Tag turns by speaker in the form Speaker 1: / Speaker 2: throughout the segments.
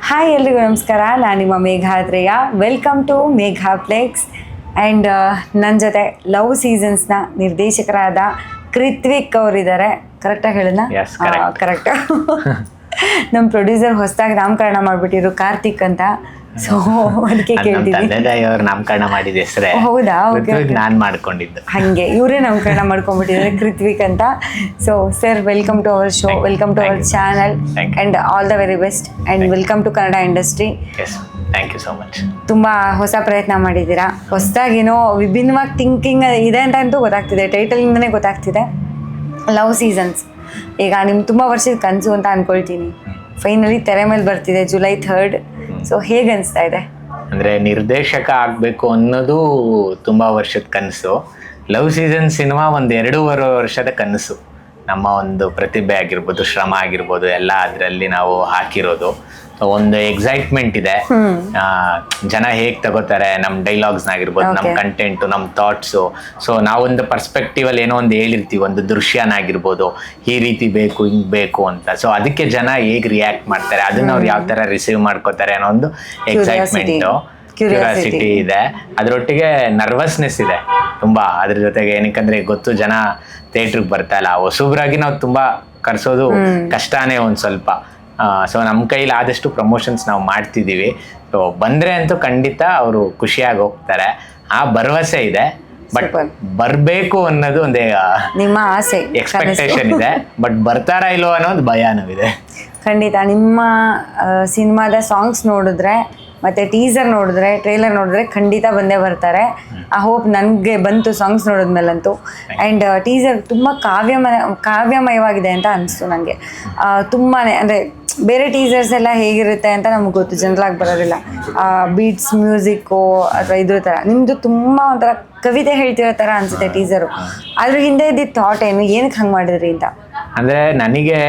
Speaker 1: Hi ಎಲ್ರಿಗೂ ನಮಸ್ಕಾರ. ನಾನು ನಿಮ್ಮ Meghatreya. Welcome to Meghaplex. And ನನ್ನ ಜೊತೆ ಲವ್ ಸೀಸನ್ಸ್ನ ನಿರ್ದೇಶಕರಾದ ಕೃತ್ವಿಕ್ ಅವರಿದ್ದಾರೆ. ಕರೆಕ್ಟಾಗಿ ಹೇಳಿದ್ನ? ಕರೆಕ್ಟ್. ನಮ್ಮ ಪ್ರೊಡ್ಯೂಸರ್ ಹೊಸದಾಗಿ ನಾಮಕರಣ ಮಾಡಿಬಿಟ್ಟಿರು ಕಾರ್ತಿಕ್ ಅಂತ. ಸೊ ಅದಕ್ಕೆ ಕೇಳ್ತಿದ್ದೆ.
Speaker 2: ನಾಮಕರಣ ಮಾಡಿದ ಹೆಸರೇ.
Speaker 1: ಹೌದಾ?
Speaker 2: ನಾನು ಮಾಡ್ಕೊಂಡಿದ್ದು
Speaker 1: ಹಾಗೆ ಇವರೇ ನಾಮಕರಣ ಮಾಡ್ಕೊಂಡ್ಬಿಟ್ಟಿದ್ದಾರೆ ಕೃತ್ವಿಕ್ ಅಂತ. So sir, welcome to our show, welcome to our channel and all the very best and welcome to Kannada industry.
Speaker 2: Thank you so much.
Speaker 1: ತುಂಬ ಹೊಸ ಪ್ರಯತ್ನ ಮಾಡಿದ್ದೀರಾ. ಹೊಸದಾಗೇನೋ ವಿಭಿನ್ನವಾಗಿ ಥಿಂಕಿಂಗ್ ಇದೆ ಅಂತ ಅಂತೂ ಗೊತ್ತಾಗ್ತಿದೆ, ಟೈಟಲಿಂದನೇ ಗೊತ್ತಾಗ್ತಿದೆ. ಲವ್ ಸೀಸನ್ಸ್ ಈಗ ನಿಮ್ಮ ತುಂಬ ವರ್ಷದ ಕನಸು ಅಂತ ಅಂದ್ಕೊಳ್ತೀನಿ. ಫೈನಲಿ ತೆರೆ ಮೇಲೆ ಬರ್ತಿದೆ ಜುಲೈ 3rd. ಸೊ ಹೇಗೆ ಅನಿಸ್ತಾ ಇದೆ?
Speaker 2: ಅಂದರೆ ನಿರ್ದೇಶಕ ಆಗಬೇಕು ಅನ್ನೋದು ತುಂಬ ವರ್ಷದ ಕನಸು. ಲವ್ ಸೀಸನ್ ಸಿನಿಮಾ ಒಂದು 2.5 ವರ್ಷದ ಕನಸು. ನಮ್ಮ ಒಂದು ಪ್ರತಿಭೆ ಆಗಿರ್ಬೋದು, ಶ್ರಮ ಆಗಿರ್ಬೋದು, ಎಲ್ಲ ಅದರಲ್ಲಿ ನಾವು ಹಾಕಿರೋದು. ಒಂದು ಎಕ್ಸೈಟ್ಮೆಂಟ್ ಇದೆ. ಜನ ಹೇಗೆ ತಗೋತಾರೆ ನಮ್ಮ ಡೈಲಾಗ್ಸ್ನಾಗಿರ್ಬೋದು, ನಮ್ಮ ಕಂಟೆಂಟು, ನಮ್ಮ ಥಾಟ್ಸು. ಸೊ ನಾವೊಂದು ಪರ್ಸ್ಪೆಕ್ಟಿವಲ್ಲಿ ಏನೋ ಒಂದು ಹೇಳಿರ್ತೀವಿ, ಒಂದು ದೃಶ್ಯನಾಗಿರ್ಬೋದು, ಈ ರೀತಿ ಬೇಕು, ಹಿಂಗೆ ಬೇಕು ಅಂತ. ಸೊ ಅದಕ್ಕೆ ಜನ ಹೇಗೆ ರಿಯಾಕ್ಟ್ ಮಾಡ್ತಾರೆ, ಅದನ್ನ ಅವ್ರು ಯಾವ ಥರ ರಿಸೀವ್ ಮಾಡ್ಕೋತಾರೆ ಅನ್ನೋ ಒಂದು ಎಕ್ಸೈಟ್ಮೆಂಟು, ಕ್ಯೂರಿಯಾಸಿಟಿ ಇದೆ. ಅದರೊಟ್ಟಿಗೆ ನರ್ವಸ್ನೆಸ್ ಇದೆ ತುಂಬ. ಅದ್ರ ಜೊತೆಗೆ ಏನಕ್ಕಂದ್ರೆ ಗೊತ್ತು, ಜನ ಥಿಯೇಟ್ರಿಗೆ ಬರ್ತಾ ಇಲ್ಲ. ಹೊಸಬ್ರಾಗಿ ನಾವು ತುಂಬ ಕರ್ಸೋದು ಕಷ್ಟನೇ ಒಂದು ಸ್ವಲ್ಪ. ಸೊ ನಮ್ಮ ಕೈಲಿ ಆದಷ್ಟು ಪ್ರಮೋಷನ್ಸ್ ನಾವು ಮಾಡ್ತಿದ್ದೀವಿ. ಸೊ ಬಂದರೆ ಅಂತೂ ಖಂಡಿತ ಅವರು ಖುಷಿಯಾಗಿ ಹೋಗ್ತಾರೆ, ಆ ಭರವಸೆ ಇದೆ. ಬಟ್ ಬರಬೇಕು ಅನ್ನೋದು ಒಂದೇ
Speaker 1: ನಿಮ್ಮ ಆಸೆ,
Speaker 2: ಎಕ್ಸ್ಪೆಕ್ಟೇಷನ್ ಇದೆ. ಬಟ್ ಬರ್ತಾರಾ ಇಲ್ವೋ ಅನ್ನೋ ಒಂದು ಭಯನೂ ಇದೆ.
Speaker 1: ಖಂಡಿತ. ನಿಮ್ಮ ಸಿನಿಮಾದ ಸಾಂಗ್ಸ್ ನೋಡಿದ್ರೆ ಮತ್ತು ಟೀಸರ್ ನೋಡಿದ್ರೆ, ಟ್ರೇಲರ್ ನೋಡಿದ್ರೆ ಖಂಡಿತ ಬಂದೇ ಬರ್ತಾರೆ. ಆ ಹೋಪ್ ನನಗೆ ಬಂತು ಸಾಂಗ್ಸ್ ನೋಡಿದ್ಮೇಲಂತೂ. ಆ್ಯಂಡ್ ಟೀಸರ್ ತುಂಬ ಕಾವ್ಯಮಯವಾಗಿದೆ ಅಂತ ಅನಿಸ್ತು ನನಗೆ. ತುಂಬಾ ಅಂದರೆ ಬೇರೆ ಟೀಸರ್ಸ್ ಎಲ್ಲ ಹೇಗಿರುತ್ತೆ ಅಂತ ನಮ್ಗೆ ಗೊತ್ತು, ಜನರಲಾಗಿ ಬರೋದಿಲ್ಲ. ಬೀಟ್ಸ್, ಮ್ಯೂಸಿಕ್ಕು ಅಥವಾ ಇದ್ರ ಥರ. ನಿಮ್ಮದು ತುಂಬ ಒಂಥರ ಕವಿತೆ ಹೇಳ್ತಿರೋ ಥರ ಅನಿಸುತ್ತೆ ಟೀಸರು. ಅದ್ರ ಹಿಂದೆ ಇದ್ದಿದ್ದು ಥಾಟ್ ಏನು, ಏನಕ್ಕೆ ಹಂಗೆ ಮಾಡಿದ್ರಿ ಅಂತ?
Speaker 2: ಅಂದರೆ ನನಗೆ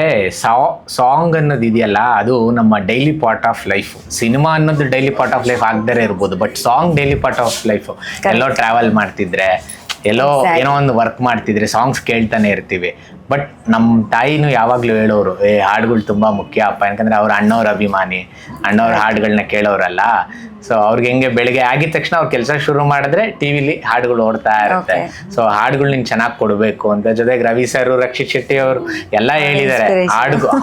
Speaker 2: ಸಾಂಗ್ ಅನ್ನೋದು ಇದೆಯಲ್ಲ, ಅದು ನಮ್ಮ daily part of life. Cinema ಅನ್ನೋದು ಡೈಲಿ ಪಾರ್ಟ್ ಆಫ್ ಲೈಫ್ ಆಗದೇ ಇರ್ಬೋದು, but song daily part of life. Yellow travel ಮಾಡ್ತಿದ್ರೆ, ಎಲ್ಲೋ ಏನೋ ಒಂದು ವರ್ಕ್ ಮಾಡ್ತಿದ್ರೆ ಸಾಂಗ್ಸ್ ಕೇಳ್ತಾನೆ ಇರ್ತೀವಿ. ಬಟ್ ನಮ್ಮ ತಾಯಿನೂ ಯಾವಾಗಲೂ ಹೇಳೋರು, ಹಾಡುಗಳು ತುಂಬ ಮುಖ್ಯ ಅಪ್ಪ, ಯಾಕಂದರೆ ಅವ್ರ ಅಣ್ಣವ್ರ ಅಭಿಮಾನಿ, ಅಣ್ಣವ್ರ ಹಾಡುಗಳನ್ನ ಕೇಳೋರಲ್ಲ. ಸೊ ಅವ್ರಿಗೆ ಹೆಂಗೆ ಬೆಳಿಗ್ಗೆ ಆಗಿದ ತಕ್ಷಣ ಅವ್ರು ಕೆಲಸ ಶುರು ಮಾಡಿದ್ರೆ ಟಿವಿಲಿ ಹಾಡುಗಳು ಓಡ್ತಾ ಇರುತ್ತೆ. ಸೊ ಹಾಡುಗಳು ನಿಂಗೆ ಚೆನ್ನಾಗಿ ಕೊಡಬೇಕು ಅಂತ. ಜೊತೆಗೆ ರವಿ ಸರ್, ರಕ್ಷಿತ್ ಶೆಟ್ಟಿ ಅವರು ಎಲ್ಲ ಹೇಳಿದ್ದಾರೆ,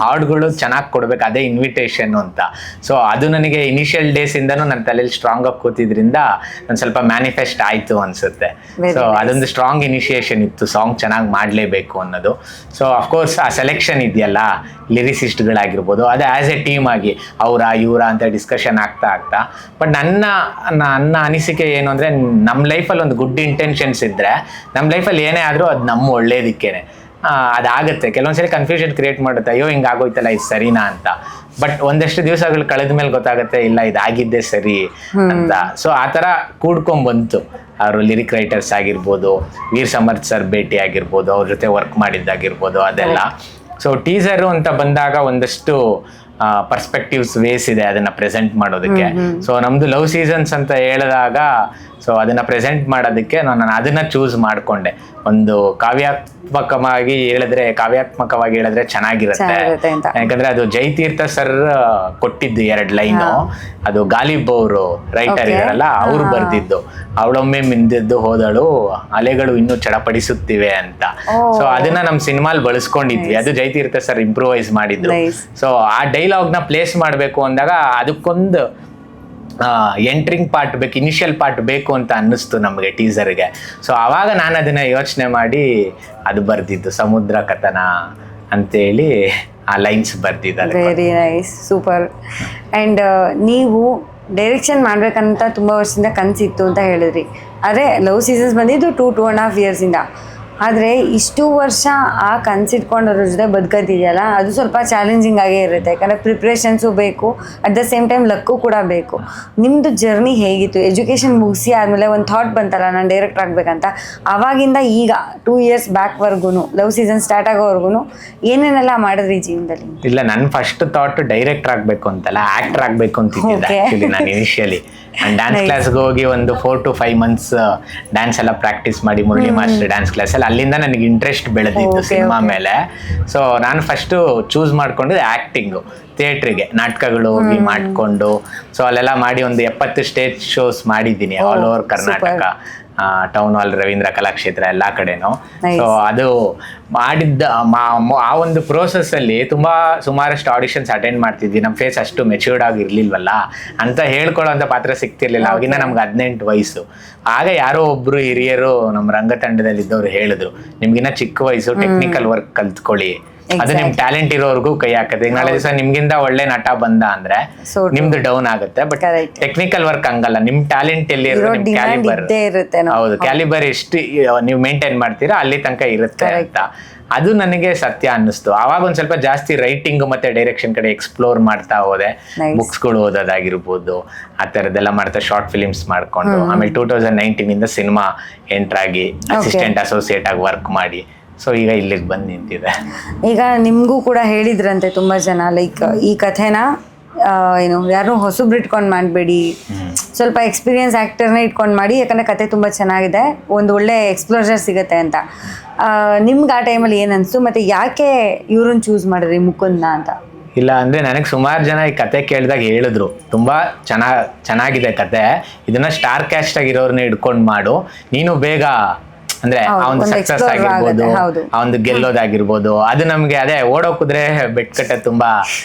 Speaker 2: ಹಾಡುಗಳು ಚೆನ್ನಾಗಿ ಕೊಡ್ಬೇಕು, ಅದೇ ಇನ್ವಿಟೇಷನ್ ಅಂತ. ಸೊ ಅದು ನನಗೆ ಇನಿಷಿಯಲ್ ಡೇಸಿಂದನೂ ನನ್ನ ತಲೆಯಲ್ಲಿ ಸ್ಟ್ರಾಂಗ್ ಆಗಿ ಕೂತಿದ್ರಿಂದ ನಾನು ಸ್ವಲ್ಪ ಮ್ಯಾನಿಫೆಸ್ಟ್ ಆಯಿತು ಅನಿಸುತ್ತೆ. ಸೊ ಅದೊಂದು ಸ್ಟ್ರಾಂಗ್ ಇನಿಷಿಯೇಷನ್ ಇತ್ತು, ಸಾಂಗ್ ಚೆನ್ನಾಗಿ ಮಾಡಲೇಬೇಕು ಅನ್ನೋದು. ಸೊ ಅಫ್ಕೋರ್ಸ್ ಆ ಸೆಲೆಕ್ಷನ್ ಇದೆಯಲ್ಲ, ಲಿರಿಸಿಸ್ಟ್ಗಳಾಗಿರ್ಬೋದು, ಅದು ಆ್ಯಸ್ ಎ ಟೀಮ್ ಆಗಿ ಅವರ ಇವರ ಅಂತ ಡಿಸ್ಕಷನ್ ಆಗ್ತಾ ಬಟ್ ನನ್ನ ಅನಿಸಿಕೆ ಏನು ಅಂದರೆ, ನಮ್ಮ ಲೈಫಲ್ಲಿ ಒಂದು ಗುಡ್ ಇಂಟೆನ್ಷನ್ಸ್ ಇದ್ದರೆ ನಮ್ಮ ಲೈಫಲ್ಲಿ ಏನೇ ಆದರೂ ಅದು ನಮ್ಮ ಒಳ್ಳೇದಕ್ಕೇನೆ ಅದಾಗುತ್ತೆ. ಕೆಲವೊಂದ್ಸರಿ ಕನ್ಫ್ಯೂಷನ್ ಕ್ರಿಯೇಟ್ ಮಾಡುತ್ತೆ, ಅಯ್ಯೋ ಹಿಂಗಾಗೋಯ್ತಲ್ಲ, ಇದು ಸರಿನಾ ಅಂತ. ಬಟ್ ಒಂದಷ್ಟು ದಿವಸಗಳು ಕಳೆದ ಮೇಲೆ ಗೊತ್ತಾಗುತ್ತೆ, ಇಲ್ಲ ಇದಾಗಿದ್ದೇ ಸರಿ ಅಂತ. ಸೊ ಆ ಥರ ಕೂಡ್ಕೊಂಡ್ಬಂತು. ಅವರು ಲಿರಿಕ್ ರೈಟರ್ಸ್ ಆಗಿರ್ಬೋದು, ವೀರ್ ಸಮರ್ಥ್ ಸರ್ ಭೇಟಿ ಆಗಿರ್ಬೋದು, ಅವ್ರ ಜೊತೆ ವರ್ಕ್ ಮಾಡಿದ್ದಾಗಿರ್ಬೋದು, ಅದೆಲ್ಲ. ಸೊ ಟೀಸರು ಅಂತ ಬಂದಾಗ ಒಂದಷ್ಟು ಪರ್ಸ್ಪೆಕ್ಟಿವ್ಸ್ ವೇಸ್ ಇದೆ ಅದನ್ನ ಪ್ರೆಸೆಂಟ್ ಮಾಡೋದಕ್ಕೆ. ಸೊ ನಮ್ದು ಲವ್ ಸೀಸನ್ಸ್ ಅಂತ ಹೇಳಿದಾಗ, ಸೊ ಅದನ್ನ ಪ್ರೆಸೆಂಟ್ ಮಾಡೋದಕ್ಕೆ ನಾನು ಅದನ್ನ ಚೂಸ್ ಮಾಡಿಕೊಂಡೆ. ಒಂದು ಕಾವ್ಯಾತ್ಮಕವಾಗಿ ಹೇಳಿದ್ರೆ ಚೆನ್ನಾಗಿರುತ್ತೆ. ಯಾಕಂದ್ರೆ ಅದು ಜಯತೀರ್ಥ ಸರ್ ಕೊಟ್ಟಿದ್ದು 2 ಲೈನು. ಅದು ಗಾಲಿಬ್ ಅವರು ರೈಟರ್ ಇದಾರಲ್ಲ, ಅವ್ರು ಬರ್ದಿದ್ದು, ಅವಳೊಮ್ಮೆ ಮಿಂದಿದ್ದು ಹೋದಳು, ಅಲೆಗಳು ಇನ್ನೂ ಚಡಪಡಿಸುತ್ತಿವೆ ಅಂತ. ಸೊ ಅದನ್ನ ನಮ್ಮ ಸಿನಿಮಾಲ್ ಬಳಸ್ಕೊಂಡಿದ್ವಿ. ಅದು ಜಯತೀರ್ಥ ಸರ್ ಇಂಪ್ರೂವೈಸ್ ಮಾಡಿದ್ದು. ಸೊ ಆ ಡೈಲಾಗ್ನ ಪ್ಲೇಸ್ ಮಾಡಬೇಕು ಅಂದಾಗ ಅದಕ್ಕೊಂದು ಎಂಟ್ರಿಂಗ್ ಪಾರ್ಟ್ ಬೇಕು, ಇನಿಷಿಯಲ್ ಪಾರ್ಟ್ ಬೇಕು ಅಂತ ಅನ್ನಿಸ್ತು ನಮಗೆ ಟೀಸರ್ಗೆ. ಸೊ ಆವಾಗ ನಾನು ಅದನ್ನ ಯೋಚನೆ ಮಾಡಿ ಅದು ಬರ್ದಿದ್ದು, ಸಮುದ್ರ ಕಥನ ಅಂತೇಳಿ ಆ ಲೈನ್ಸ್ ಬರ್ದಿದ್ದಾರೆ.
Speaker 1: Very nice, super. ಆ್ಯಂಡ್ ನೀವು ಡೈರೆಕ್ಷನ್ ಮಾಡ್ಬೇಕಂತ ತುಂಬ ವರ್ಷದಿಂದ ಕನಸಿತ್ತು ಅಂತ ಹೇಳಿದ್ರಿ. ಆದರೆ ಲವ್ ಸೀಸನ್ಸ್ ಬಂದಿದ್ದು 2.5 ಇಯರ್ಸಿಂದ. ಆದರೆ ಇಷ್ಟು ವರ್ಷ ಆ ಕನ್ಸಿಟ್ಕೊಂಡವ್ರ ಜೊತೆ ಬದುಕೋದಿದೆಯಲ್ಲ, ಅದು ಸ್ವಲ್ಪ ಚಾಲೆಂಜಿಂಗ್ ಆಗೇ ಇರುತ್ತೆ. ಯಾಕಂದರೆ ಪ್ರಿಪ್ರೇಷನ್ಸು ಬೇಕು, at the same time luck ಕೂಡ ಬೇಕು. ನಿಮ್ಮದು ಜರ್ನಿ ಹೇಗಿತ್ತು? ಎಜುಕೇಷನ್ ಮುಗಿಸಿ ಆದಮೇಲೆ ಒಂದು ಥಾಟ್ ಬಂತಲ್ಲ, ನಾನು ಡೈರೆಕ್ಟರ್ ಆಗಬೇಕಂತ. ಆವಾಗಿಂದ ಈಗ 2 ಇಯರ್ಸ್ ಬ್ಯಾಕ್ವರೆಗೂ, ಲವ್ ಸೀಸನ್ ಸ್ಟಾರ್ಟ್ ಆಗೋವರೆಗೂ ಏನೇನೆಲ್ಲ ಮಾಡಿದ್ರಿ ಜೀವನದಲ್ಲಿ?
Speaker 2: ಇಲ್ಲ, ನನ್ನ ಫಸ್ಟ್ ಥಾಟ್ ಡೈರೆಕ್ಟರ್ ಆಗಬೇಕು ಅಂತಲ್ಲ, ಆ್ಯಕ್ಟರ್ ಆಗಬೇಕು ಅಂತಿದ್ದೆ ಆ್ಯಕ್ಚುಲಿ ನಾನು ಇನಿಷಿಯಲಿ. ನಾನು ಡ್ಯಾನ್ಸ್ ಕ್ಲಾಸ್ಗೆ ಹೋಗಿ ಒಂದು 4 to 5 months ಡ್ಯಾನ್ಸ್ ಎಲ್ಲ ಪ್ರಾಕ್ಟೀಸ್ ಮಾಡಿ ಮುರಳಿ ಮಾಸ್ಟರ್ ಡ್ಯಾನ್ಸ್ ಕ್ಲಾಸಲ್ಲಿ ಅಲ್ಲಿಂದ ನನಗೆ ಇಂಟ್ರೆಸ್ಟ್ ಬೆಳೆದಿತ್ತು ಸಿನಿಮಾ ಮೇಲೆ. ಸೊ ನಾನು ಫಸ್ಟು ಚೂಸ್ ಮಾಡ್ಕೊಂಡಿದ್ದೆ ಆ್ಯಕ್ಟಿಂಗು, ಥಿಯೇಟ್ರಿಗೆ ನಾಟಕಗಳು ಹೋಗಿ ಮಾಡಿಕೊಂಡು, ಸೊ ಅಲ್ಲೆಲ್ಲ ಮಾಡಿ ಒಂದು 70 ಸ್ಟೇಜ್ ಶೋಸ್ ಮಾಡಿದ್ದೀನಿ all over Karnataka, town hall, Ravindra Kalakshetra ಎಲ್ಲ ಕಡೆನೂ. ಸೊ ಅದು ಮಾಡಿದ್ದ ಆ ಒಂದು ಪ್ರೋಸೆಸ್ ಅಲ್ಲಿ ಸುಮಾರಷ್ಟು ಆಡಿಷನ್ಸ್ ಅಟೆಂಡ್ ಮಾಡ್ತಿದ್ವಿ. ನಮ್ಮ ಫೇಸ್ ಅಷ್ಟು ಮೆಚ್ಯೂರ್ಡ್ ಆಗಿ ಇರ್ಲಿಲ್ವಲ್ಲ ಅಂತ ಹೇಳ್ಕೊಳ್ಳೋಂಥ ಪಾತ್ರ ಸಿಗ್ತಿರ್ಲಿಲ್ಲ. ಅವಾಗಿಂದ ನಮ್ಗೆ 18 ವಯಸ್ಸು. ಆಗ ಯಾರೋ ಒಬ್ರು ಹಿರಿಯರು ನಮ್ಮ ರಂಗತಂಡದಲ್ಲಿ ಇದ್ದವ್ರು ಹೇಳಿದ್ರು, ನಿಮ್ಗಿನ್ನ ಚಿಕ್ಕ ವಯಸ್ಸು, ಟೆಕ್ನಿಕಲ್ ವರ್ಕ್ ಕಲ್ತ್ಕೊಳ್ಳಿ, ಅದು ನಿಮ್ ಟ್ಯಾಲೆಂಟ್ ಇರೋರ್ಗೂ ಕೈ ಹಾಕತ್ತೆ. ಈಗ ನಾಳೆ ದಿವಸ ನಿಮ್ಗಿಂತ ಒಳ್ಳೆ ನಟ ಬಂದ ಅಂದ್ರೆ ನಿಮ್ದು ಡೌನ್ ಆಗುತ್ತೆ. ಬಟ್ ಟೆಕ್ನಿಕಲ್ ವರ್ಕ್ ಹಂಗಲ್ಲ, ನಿಮ್ ಟ್ಯಾಲೆಂಟ್ ಎಲ್ಲಿ ಇರುತ್ತೆ, ಕ್ಯಾಲಿಬರ್, ಹೌದು, ಕ್ಯಾಲಿಬರ್ ಎಷ್ಟು ನೀವು ಮೇಂಟೈನ್ ಮಾಡ್ತೀರಾ ಅಲ್ಲಿ ತನಕ ಇರುತ್ತೆ ಅಂತ. ಅದು ನನಗೆ ಸತ್ಯ ಅನ್ನಿಸ್ತು. ಆವಾಗ ಒಂದ್ ಸ್ವಲ್ಪ ಜಾಸ್ತಿ ರೈಟಿಂಗ್ ಮತ್ತೆ ಡೈರೆಕ್ಷನ್ ಕಡೆ ಎಕ್ಸ್ಪ್ಲೋರ್ ಮಾಡ್ತಾ ಹೋದೆ. ಬುಕ್ಸ್ಗಳು ಓದೋದಾಗಿರ್ಬೋದು, ಆ ಥರದ್ದೆಲ್ಲ ಮಾಡ್ತಾ ಶಾರ್ಟ್ ಫಿಲಿಮ್ಸ್ ಮಾಡ್ಕೊಂಡು, ಆಮೇಲೆ 2019 ಇಂದ ಸಿನಿಮಾ ಎಂಟ್ರಾಗಿ ಅಸಿಸ್ಟೆಂಟ್ ಅಸೋಸಿಯೇಟ್ ಆಗಿ ವರ್ಕ್ ಮಾಡಿ, ಸೊ ಈಗ ಇಲ್ಲಿಗೆ ಬಂದು ನಿಂತಿದೆ.
Speaker 1: ಈಗ ನಿಮಗೂ ಕೂಡ ಹೇಳಿದ್ರಂತೆ ತುಂಬ ಜನ, ಲೈಕ್ ಈ ಕಥೆನ ಏನು ಯಾರನ್ನೂ ಹೊಸಬ್ರು ಇಟ್ಕೊಂಡು ಮಾಡಬೇಡಿ, ಸ್ವಲ್ಪ ಎಕ್ಸ್ಪೀರಿಯನ್ಸ್ ಆ್ಯಕ್ಟರ್ನೇ ಇಟ್ಕೊಂಡು ಮಾಡಿ, ಯಾಕಂದರೆ ಕತೆ ತುಂಬ ಚೆನ್ನಾಗಿದೆ, ಒಂದು ಒಳ್ಳೆ ಎಕ್ಸ್ಪ್ಲೋಜರ್ ಸಿಗುತ್ತೆ ಅಂತ. ನಿಮ್ಗೆ ಆ ಟೈಮಲ್ಲಿ ಏನು ಅನಿಸ್ತು, ಮತ್ತು ಯಾಕೆ ಇವ್ರನ್ನ ಚೂಸ್ ಮಾಡಿದ್ರಿ ಮುಕುಂದ್ನ ಅಂತ?
Speaker 2: ಇಲ್ಲ ಅಂದರೆ ನನಗೆ ಸುಮಾರು ಜನ ಈ ಕತೆ ಕೇಳಿದಾಗ ಹೇಳಿದ್ರು, ತುಂಬ ಚೆನ್ನಾಗಿದೆ ಕತೆ, ಇದನ್ನ ಸ್ಟಾರ್ ಕ್ಯಾಸ್ಟ್ ಆಗಿರೋರ್ನ ಇಟ್ಕೊಂಡು ಮಾಡು, ನೀನು ಬೇಗ ಅಂದ್ರೆ ಆ ಒಂದು ಸಕ್ಸಸ್ ಆಗಿರ್ಬೋದು, ಆ ಒಂದು ಗೆಲ್ಲೋದಾಗಿರ್ಬೋದು, ಅದು ನಮ್ಗೆ ಅದೇ ಓಡೋ ಕುದ್ರೆ ಬೆಟ್ ಕಟ್ಟೆ ತುಂಬಾ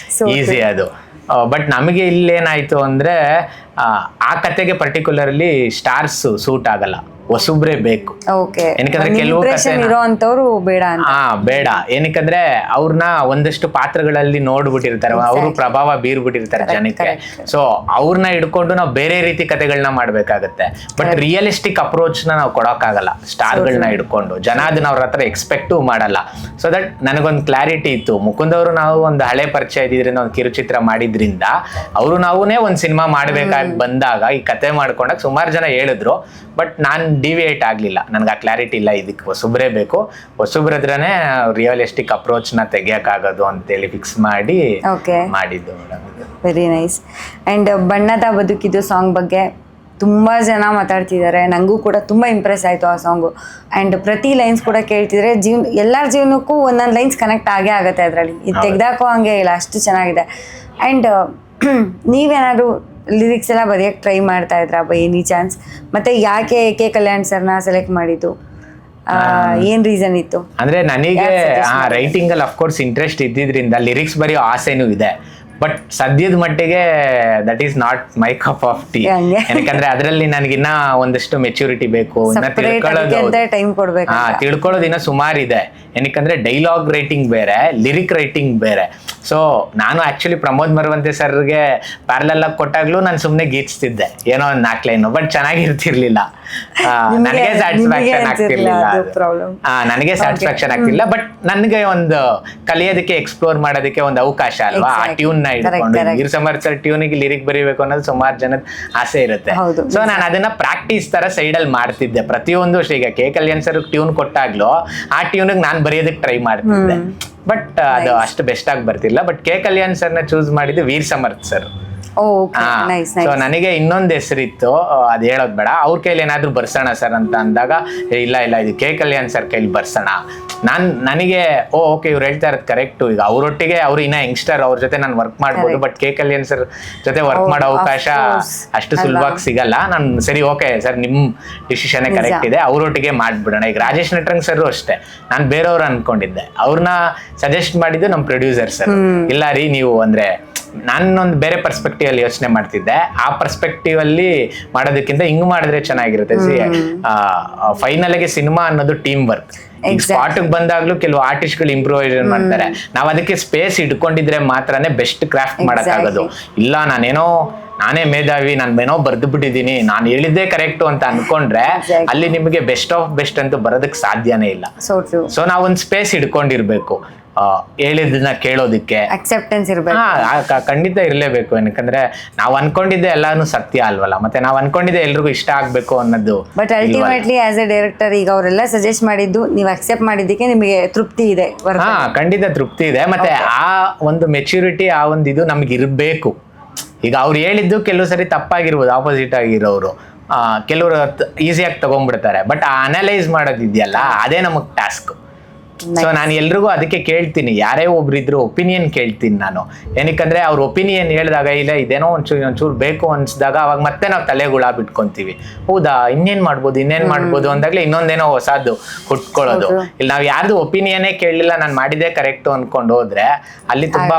Speaker 2: ಈಸಿ ಅದು. ಬಟ್ ನಮಗೆ ಇಲ್ಲೇನಾಯ್ತು ಅಂದ್ರೆ ಆ ಕತೆಗೆ ಪರ್ಟಿಕ್ಯುಲರ್ಲಿ ಸ್ಟಾರ್ಸ್ ಸೂಟ್ ಆಗಲ್ಲ, ಹೊಸಬ್ರೇ ಬೇಕು. ಏನಕ್ಕಂದ್ರೆ ಕೆಲವು ಬೇಡ, ಏನಕ್ಕಂದ್ರೆ ಅವ್ರನ್ನ ಒಂದಷ್ಟು ಪಾತ್ರಗಳಲ್ಲಿ ನೋಡ್ಬಿಟ್ಟಿರ್ತಾರೆ, ಅವರು ಪ್ರಭಾವ ಬೀರ್ಬಿಟ್ಟಿರ್ತಾರೆ ಜನಕ್ಕೆ. ಸೊ ಅವ್ರನ್ನ ಹಿಡ್ಕೊಂಡು ನಾವು ಬೇರೆ ರೀತಿ ಕತೆಗಳನ್ನ ಮಾಡ್ಬೇಕಾಗತ್ತೆ. ಬಟ್ ರಿಯಲಿಸ್ಟಿಕ್ ಅಪ್ರೋಚ್ ನ ನಾವು ಕೊಡೋಕ್ಕಾಗಲ್ಲ ಸ್ಟಾರ್ಗಳನ್ನ ಹಿಡ್ಕೊಂಡು. ಜನ ಅದನ್ನ ಅವ್ರ ಹತ್ರ ಎಕ್ಸ್ಪೆಕ್ಟು ಮಾಡಲ್ಲ. ಸೊ ದಟ್ ನನಗೊಂದು ಕ್ಲಾರಿಟಿ ಇತ್ತು. ಮುಕುಂದ್ ಅವರು ನಾವು ಒಂದು ಹಳೆ ಪರಿಚಯ ಇದ್ರಿಂದ ಒಂದು ಕಿರುಚಿತ್ರ ಮಾಡಿದ್ರಿಂದ ಅವರು ನಾವುನೇ ಒಂದು ಸಿನಿಮಾ ಮಾಡ್ಬೇಕಾಗಿ ಬಂದಾಗ ಈ ಕತೆ ಮಾಡ್ಕೊಂಡಾಗ ಸುಮಾರು ಜನ ಹೇಳಿದ್ರು. ಬಟ್ ನಾನು ಡಿವಿಯೇಟ್ ಆಗ್ಲಿಲ್ಲ, ನನ್ಗೆ ಆ ಕ್ಲಾರಿಟಿ ಇಲ್ಲ, ಇದಕ್ಕೆ ಹೊಸಬ್ರೇ ಬೇಕು, ಹೊಸಬ್ರದ್ರೇ ರಿಯಲಿಸ್ಟಿಕ್ ಅಪ್ರೋಚ್ ನ ತೆಗಿಯಕ್ಕಾಗೋದು ಅಂತೇಳಿ ಫಿಕ್ಸ್ ಮಾಡಿ ಮಾಡಿದ್ದು.
Speaker 1: Very nice. ಅಂಡ್ ಬಣ್ಣದ ಬದುಕಿದ್ದು ಸಾಂಗ್ ಬಗ್ಗೆ ತುಂಬ ಜನ ಮಾತಾಡ್ತಿದ್ದಾರೆ, ನನಗೂ ಕೂಡ ತುಂಬ ಇಂಪ್ರೆಸ್ ಆಯಿತು ಆ ಸಾಂಗು. ಆ್ಯಂಡ್ ಪ್ರತಿ ಲೈನ್ಸ್ ಕೂಡ ಕೇಳ್ತಿದ್ರೆ ಎಲ್ಲರ ಜೀವನಕ್ಕೂ ಒಂದೊಂದು ಲೈನ್ಸ್ ಕನೆಕ್ಟ್ ಆಗೇ ಆಗುತ್ತೆ ಅದರಲ್ಲಿ, ಇದು ತೆಗ್ದಾಕೋ ಹಂಗೆ ಇಲ್ಲ, ಅಷ್ಟು ಚೆನ್ನಾಗಿದೆ. ಆ್ಯಂಡ್ ನೀವೇನಾದ್ರು ಲಿರಿಕ್ಸ್ ಎಲ್ಲ ಬರೆಯೋಕ್ಕೆ ಟ್ರೈ ಮಾಡ್ತಾ ಇದ್ರಾ ಬೈ ಎನಿ ಚಾನ್ಸ್? ಮತ್ತೆ ಯಾಕೆ ಕೆ ಕಲ್ಯಾಣ್ ಸರ್ನ ಸೆಲೆಕ್ಟ್ ಮಾಡಿದ್ದು, ಏನ್ ರೀಸನ್ ಇತ್ತು?
Speaker 2: ಅಂದ್ರೆ ನನಗೆ ರೈಟಿಂಗ್ ಅಲ್ಲಿ ಅಫ್ಕೋರ್ಸ್ ಇಂಟ್ರೆಸ್ಟ್ ಇದ್ದಿದ್ರಿಂದ ಲಿರಿಕ್ಸ್ ಬರೆಯೋ ಆಸೆನೂ ಇದೆ. ಬಟ್ ಸದ್ಯದ ಮಟ್ಟಿಗೆ that is not my cup of tea. ಯಾಕಂದ್ರೆ ಅದರಲ್ಲಿ ನನಗಿನ್ನ ಒಂದಷ್ಟು ಮೆಚುರಿಟಿ ಬೇಕು, ತಿಳ್ಕೊಳ್ಳೋದು ಇನ್ನ ಸುಮಾರಿದೆ. ಏನಕ್ಕಂದ್ರೆ ಡೈಲಾಗ್ ರೈಟಿಂಗ್ ಬೇರೆ, ಲಿರಿಕ್ ರೈಟಿಂಗ್ ಬೇರೆ. ಸೊ ನಾನು ಆಕ್ಚುಲಿ ಪ್ರಮೋದ್ ಮರವಂತೆ ಸರ್ಗೆ ಪ್ಯಾರಲಲ್ ಆಗಿ ಕೊಟ್ಟಾಗ್ಲೂ ನಾನು ಸುಮ್ಮನೆ ಗೀಚ್ತಿದ್ದೆ ಏನೋ ಒಂದು 4 ಲೈನ್, ಬಟ್ ಚೆನ್ನಾಗಿರ್ತಿರ್ಲಿಲ್ಲ, ನನಗೆ ಸ್ಯಾಟಿಸ್ಫ್ಯಾಕ್ಷನ್ ಆಗ್ತಿಲ್ಲ. ಬಟ್ ನನಗೆ ಒಂದು ಕಲಿಯೋದಕ್ಕೆ, ಎಕ್ಸ್ಪ್ಲೋರ್ ಮಾಡೋದಕ್ಕೆ ಒಂದು ಅವಕಾಶ ಅಲ್ವಾ, ಆ ಟ್ಯೂನ್ ನ ಇಟ್ಕೊಂಡು. ವೀರ್ ಸಮರ್ಥ್ ಸರ್ ಟ್ಯೂನಿಗೆ ಲಿರಿಕ್ ಬರೀಬೇಕು ಅನ್ನೋದು ಸುಮಾರು ಜನದ ಆಸೆ ಇರುತ್ತೆ. ಸೊ ನಾನು ಅದನ್ನ ಪ್ರಾಕ್ಟೀಸ್ ತರ ಸೈಡ್ ಅಲ್ಲಿ ಮಾಡ್ತಿದ್ದೆ ಪ್ರತಿಯೊಂದು. ಈಗ ಕೆ ಕಲ್ಯಾಣ್ ಸರ್ ಟ್ಯೂನ್ ಕೊಟ್ಟಾಗ್ಲೂ ಆ ಟ್ಯೂನಿಗೆ ನಾನು ಬರೆಯೋದಕ್ಕೆ ಟ್ರೈ ಮಾಡ್ತಿದ್ದೆ. ಬಟ್ ಅದು ಅಷ್ಟು ಬೆಸ್ಟ್ ಆಗಿ ಬರ್ತಿಲ್ಲ. ಬಟ್ ಕೆ ಕಲ್ಯಾಣ್ ಸರ್ನ ಚೂಸ್ ಮಾಡಿದ್ದು ವೀರ್ ಸಮರ್ಥ್ ಸರ್. ಸೊ ನನಗೆ ಇನ್ನೊಂದು ಹೆಸರಿತ್ತು, ಅದು ಹೇಳೋದು ಬೇಡ, ಅವ್ರ ಕೈಲಿ ಏನಾದ್ರು ಬರ್ಸೋಣ ಸರ್ ಅಂತ ಅಂದಾಗ, ಇಲ್ಲ ಇದು ಕೆ ಕಲ್ಯಾಣ್ ಸರ್ ಕೈಲಿ ಬರ್ಸೋಣ. ನನಗೆ ಓಕೆ ಇವ್ರು ಹೇಳ್ತಾ ಇರೋದು ಕರೆಕ್ಟು. ಈಗ ಅವರೊಟ್ಟಿಗೆ ಅವ್ರು ಇನ್ನ ಯಂಗ್ಸ್ಟರ್, ಅವ್ರ ಜೊತೆ ನಾನು ವರ್ಕ್ ಮಾಡ್ಬೋದು. ಬಟ್ ಕೆ ಕಲ್ಯಾಣ್ ಸರ್ ಜೊತೆ ವರ್ಕ್ ಮಾಡೋ ಅವಕಾಶ ಅಷ್ಟು ಸುಲಭವಾಗಿ ಸಿಗಲ್ಲ. ನಾನು ಸರಿ ಓಕೆ ಸರ್, ನಿಮ್ ಡಿಸಿಷನ್ ಕರೆಕ್ಟ್ ಇದೆ, ಅವರೊಟ್ಟಿಗೆ ಮಾಡ್ಬಿಡೋಣ. ಈಗ ರಾಜೇಶ್ ನಟರಂಗ್ ಸರ್ ಅಷ್ಟೇ, ನಾನು ಬೇರೆಯವ್ರು ಅನ್ಕೊಂಡಿದ್ದೆ, ಅವ್ರನ್ನ ಸಜೆಸ್ಟ್ ಮಾಡಿದ್ದು ನಮ್ಮ ಪ್ರೊಡ್ಯೂಸರ್ ಸರ್. ಇಲ್ಲ ರೀ ನೀವು ಅಂದ್ರೆ ನಾನೊಂದು ಬೇರೆ ಪರ್ಸ್ಪೆಕ್ಟಿವ್ ಅಲ್ಲಿ ಯೋಚನೆ ಮಾಡ್ತಿದ್ದೆ, ಆ ಪರ್ಸ್ಪೆಕ್ಟಿವ್ ಅಲ್ಲಿ ಮಾಡೋದಕ್ಕಿಂತ ಹಿಂಗ್ ಮಾಡಿದ್ರೆ ಚೆನ್ನಾಗಿರುತ್ತೆ. ಫೈನಲ್ ಗೆ ಸಿನಿಮಾ ಅನ್ನೋದು ಟೀಮ್ ವರ್ಕ್. ಸ್ಪಾಟ್ ಬಂದಾಗ್ಲೂ ಕೆಲವು ಆರ್ಟಿಸ್ಟ್ಗಳು ಇಂಪ್ರೂವೈಸೇಷನ್ ಮಾಡ್ತಾರೆ, ನಾವ್ ಅದಕ್ಕೆ ಸ್ಪೇಸ್ ಇಟ್ಕೊಂಡಿದ್ರೆ ಮಾತ್ರನೇ ಬೆಸ್ಟ್ ಕ್ರಾಫ್ಟ್ ಮಾಡಕ್ಕಾಗೋದು. ಇಲ್ಲ ನಾನೇ ಮೇಧಾವಿ, ನಾನೇನೋ ಬರ್ದು ಬಿಟ್ಟಿದ್ದೀನಿ, ನಾನು ಹೇಳಿದ್ದೇ ಕರೆಕ್ಟು ಅಂತ ಅನ್ಕೊಂಡ್ರೆ ಅಲ್ಲಿ ನಿಮಗೆ ಬೆಸ್ಟ್ ಆಫ್ ಬೆಸ್ಟ್ ಅಂತೂ ಬರೋದಕ್ಕೆ ಸಾಧ್ಯನೇ ಇಲ್ಲ. ಸೊ ನಾವೊಂದು ಸ್ಪೇಸ್ ಇಟ್ಕೊಂಡಿರ್ಬೇಕು, ಹೇಳಿದ್ದನ್ನ ಕೇಳೋದಕ್ಕೆ ಅಕ್ಸೆಪ್ಟೆನ್ಸ್ ಇರಬೇಕು. ಖಂಡಿತ ಇರಲೇಬೇಕು. ಯಾಕಂದ್ರೆ ನಾವು ಅನ್ಕೊಂಡಿದ್ದೆ ಎಲ್ಲಾನು ಸತ್ಯ ಅಲ್ವಲ್ಲ, ಮತ್ತೆ ನಾವು ಅನ್ಕೊಂಡಿದ್ದೆ ಎಲ್ರಿಗೂ ಇಷ್ಟ ಆಗ್ಬೇಕು ಅನ್ನೋದು.
Speaker 1: But ultimately as A director ಈಗ ಅವರೆಲ್ಲ ಸಜೆಸ್ಟ್ ಮಾಡಿದ್ದು ನೀವು ಅಕ್ಸೆಪ್ಟ್ ಮಾಡಿದ್ದಕ್ಕೆ ನಿಮಗೆ ತೃಪ್ತಿ ಇದೆ? ಖಂಡಿತ
Speaker 2: ತೃಪ್ತಿ ಇದೆ. ಮತ್ತೆ ಆ ಒಂದು ಮೆಚುರಿಟಿ, ಆ ಒಂದು ಇದು ನಮ್ಗೆ ಇರಬೇಕು. ಈಗ ಅವ್ರು ಹೇಳಿದ್ದು ಕೆಲವು ಸರಿ ತಪ್ಪಾಗಿರ್ಬೋದು, ಆಪೋಸಿಟ್ ಆಗಿರೋರು ಕೆಲವರು ಈಸಿಯಾಗಿ ತಗೊಂಡ್ಬಿಡ್ತಾರೆ. ಬಟ್ ಆ ಅನಲೈಸ್ ಮಾಡೋದಿದೆಯಲ್ಲ ಅದೇ ನಮಗ್ ಟಾಸ್ಕ್. ಸೊ ನಾನು ಎಲ್ರಿಗೂ ಅದಕ್ಕೆ ಕೇಳ್ತೀನಿ, ಯಾರೇ ಒಬ್ರಿದ್ರು ಒಪಿನಿಯನ್ ಕೇಳ್ತೀನಿ ನಾನು. ಏನಕ್ಕಂದ್ರೆ ಅವ್ರ ಒಪಿನಿಯನ್ ಹೇಳಿದಾಗ ಇಲ್ಲ ಇದೇನೋ ಒಂಚೂರು ಬೇಕು ಅನ್ಸಿದಾಗ ಅವಾಗ ಮತ್ತೆ ನಾವು ತಲೆಗುಳ ಬಿಟ್ಕೊಂತೀವಿ. ಹೌದಾ ಇನ್ನೇನ್ ಮಾಡ್ಬೋದು ಅಂದಾಗ್ಲೇ ಇನ್ನೊಂದೇನೋ ಹೊಸದು ಹುಟ್ಕೊಳ್ಳೋದು. ಇಲ್ಲಿ ನಾವ್ ಯಾರ್ದು ಒಪಿನಿಯನ್ನೇ ಕೇಳಲಿಲ್ಲ, ನಾನು ಮಾಡಿದ್ದೆ ಕರೆಕ್ಟ್ ಅನ್ಕೊಂಡು ಹೋದ್ರೆ ಅಲ್ಲಿ ತುಂಬಾ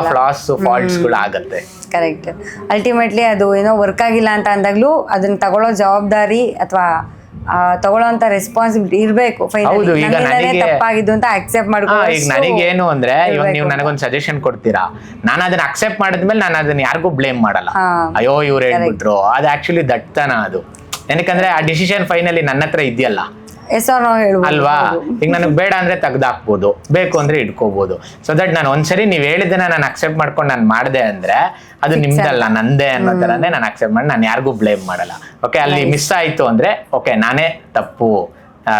Speaker 2: ಫಾಲ್ಟ್ಸ್ ಗಳು ಆಗತ್ತೆ.
Speaker 1: ಕರೆಕ್ಟ್. ಅಲ್ಟಿಮೇಟ್ಲಿ ಅದು ಏನೋ ವರ್ಕ್ ಆಗಿಲ್ಲ ಅಂತ ಅಂದಾಗ್ಲೂ ಅದನ್ನ ತಗೊಳ್ಳೋ ಜವಾಬ್ದಾರಿ ಅಥವಾ ತಗೊಳ್ಳೋಂತ ರೆಸ್ಪಾನ್ಸಿಬಿಲಿಟಿ ಇರ್ಬೇಕು.
Speaker 2: ಹೌದು, ಈಗ ನನಗೆ
Speaker 1: ತಪ್ಪಾಗಿದ್ದು ಅಂತ ಅಕ್ಸೆಪ್ಟ್ ಮಾಡ್ಕೊಂಡು.
Speaker 2: ಈಗ ನನಗೇನು ಅಂದ್ರೆ ಇವಾಗ ನೀವು ನನಗೊಂದು ಸಜೆಷನ್ ಕೊಡ್ತೀರಾ, ನಾನು ಅದನ್ನ ಅಕ್ಸೆಪ್ಟ್ ಮಾಡಿದ್ಮೇಲೆ ನಾನು ಅದನ್ನ ಯಾರಿಗೂ ಬ್ಲೇಮ್ ಮಾಡಲ್ಲ. ಅಯ್ಯೋ ಇವ್ರು ಹೇಳ್ಬಿಟ್ರು, ಅದು ಆಕ್ಚುಲಿ ದಟ್ಟತನ ಅದು. ಏನಕ್ಕಂದ್ರೆ ಆ ಡಿಸಿಷನ್ ಫೈನಲಿ ನನ್ನ ಹತ್ರ ಇದೆಯಲ್ಲ ಅಲ್ವಾ. ಈಗ ನನಗೆ ಬೇಡ ಅಂದ್ರೆ ತೆಗ್ದಾಕ್ಬೋದು, ಬೇಕು ಅಂದ್ರೆ ಇಟ್ಕೋಬಹುದು. ಸೊ ದಟ್ ನಾನು ಒಂದ್ಸರಿ ನೀವ್ ಹೇಳಿದ್ದನ್ನ ನಾನು ಅಕ್ಸೆಪ್ಟ್ ಮಾಡ್ಕೊಂಡು ನಾನು ಮಾಡಿದೆ ಅಂದ್ರೆ ಅದು ನಿಮ್ದಲ್ಲ ನಂದೇ ಅನ್ನೋ ತರನೇ ನಾನು ಅಕ್ಸೆಪ್ಟ್ ಮಾಡಿ ನಾನು ಯಾರಿಗೂ ಬ್ಲೇಮ್ ಮಾಡಲ್ಲ. ಓಕೆ, ಅಲ್ಲಿ ಮಿಸ್ ಆಯ್ತು ಅಂದ್ರೆ ಓಕೆ ನಾನೇ ತಪ್ಪು,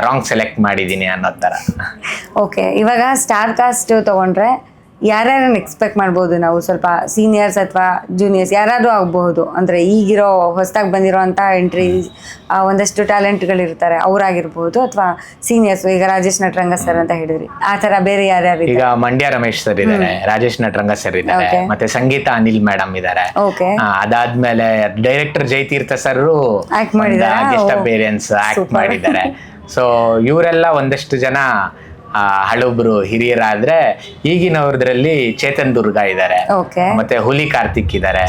Speaker 2: ರಾಂಗ್ ಸೆಲೆಕ್ಟ್ ಮಾಡಿದೀನಿ ಅನ್ನೋ ತರ.
Speaker 1: ಓಕೆ, ಇವಾಗ ಸ್ಟಾರ್ ಕಾಸ್ಟ್ ತಗೊಂಡ್ರೆ ಯಾರ್ಯಾರನ್ನ ಎಕ್ಸ್ಪೆಕ್ಟ್ ಮಾಡ್ಬೋದು ನಾವು? ಸ್ವಲ್ಪ ಸೀನಿಯರ್ಸ್ ಅಥವಾ ಜೂನಿಯರ್ಸ್ ಯಾರಾದ್ರೂ ಆಗಬಹುದು. ಅಂದ್ರೆ ಈಗಿರೋ ಹೊಸದಾಗಿ ಬಂದಿರೋ ಅಂತ ಎಂಟ್ರಿ ಒಂದಷ್ಟು ಟ್ಯಾಲೆಂಟ್ಗಳಿರ್ತಾರೆ, ಅವರಾಗಿರ್ಬೋದು. ಅಥವಾ ಸೀನಿಯರ್ಸ್, ಈಗ ರಾಜೇಶ್ ನಟರಂಗ ಸರ್ ಅಂತ ಹೇಳಿದ್ರಿ, ಆ ತರ ಬೇರೆ ಯಾರ್ಯಾರು?
Speaker 2: ಈಗ ಮಂಡ್ಯ ರಮೇಶ್ ಸರ್ ಇದ್ದಾರೆ, ರಾಜೇಶ್ ನಟರಂಗ ಸರ್ ಇದ್ದಾರೆ, ಮತ್ತೆ ಸಂಗೀತ ಅನಿಲ್ ಮೇಡಮ್ ಇದ್ದಾರೆ. ಅದಾದ್ಮೇಲೆ ಡೈರೆಕ್ಟರ್ ಜಯತೀರ್ಥ ಸರ್
Speaker 1: ಆಕ್ಟ್ ಮಾಡಿದ್ದಾರೆ,
Speaker 2: ಗೆಸ್ಟ್ ಅಪಿಯರೆನ್ಸ್ ಆಕ್ಟ್ ಮಾಡಿದ್ದಾರೆ. ಸೊ ಇವರೆಲ್ಲ ಒಂದಷ್ಟು ಜನ ಹಳಬ್ರು ಹಿರಿಯರಾದ್ರೆ, ಈಗಿನವ್ರದ್ರಲ್ಲಿ ಚೇತನ್ ದುರ್ಗಾ ಇದ್ದಾರೆ, ಮತ್ತೆ ಹುಲಿ ಕಾರ್ತಿಕ್ ಇದ್ದಾರೆ.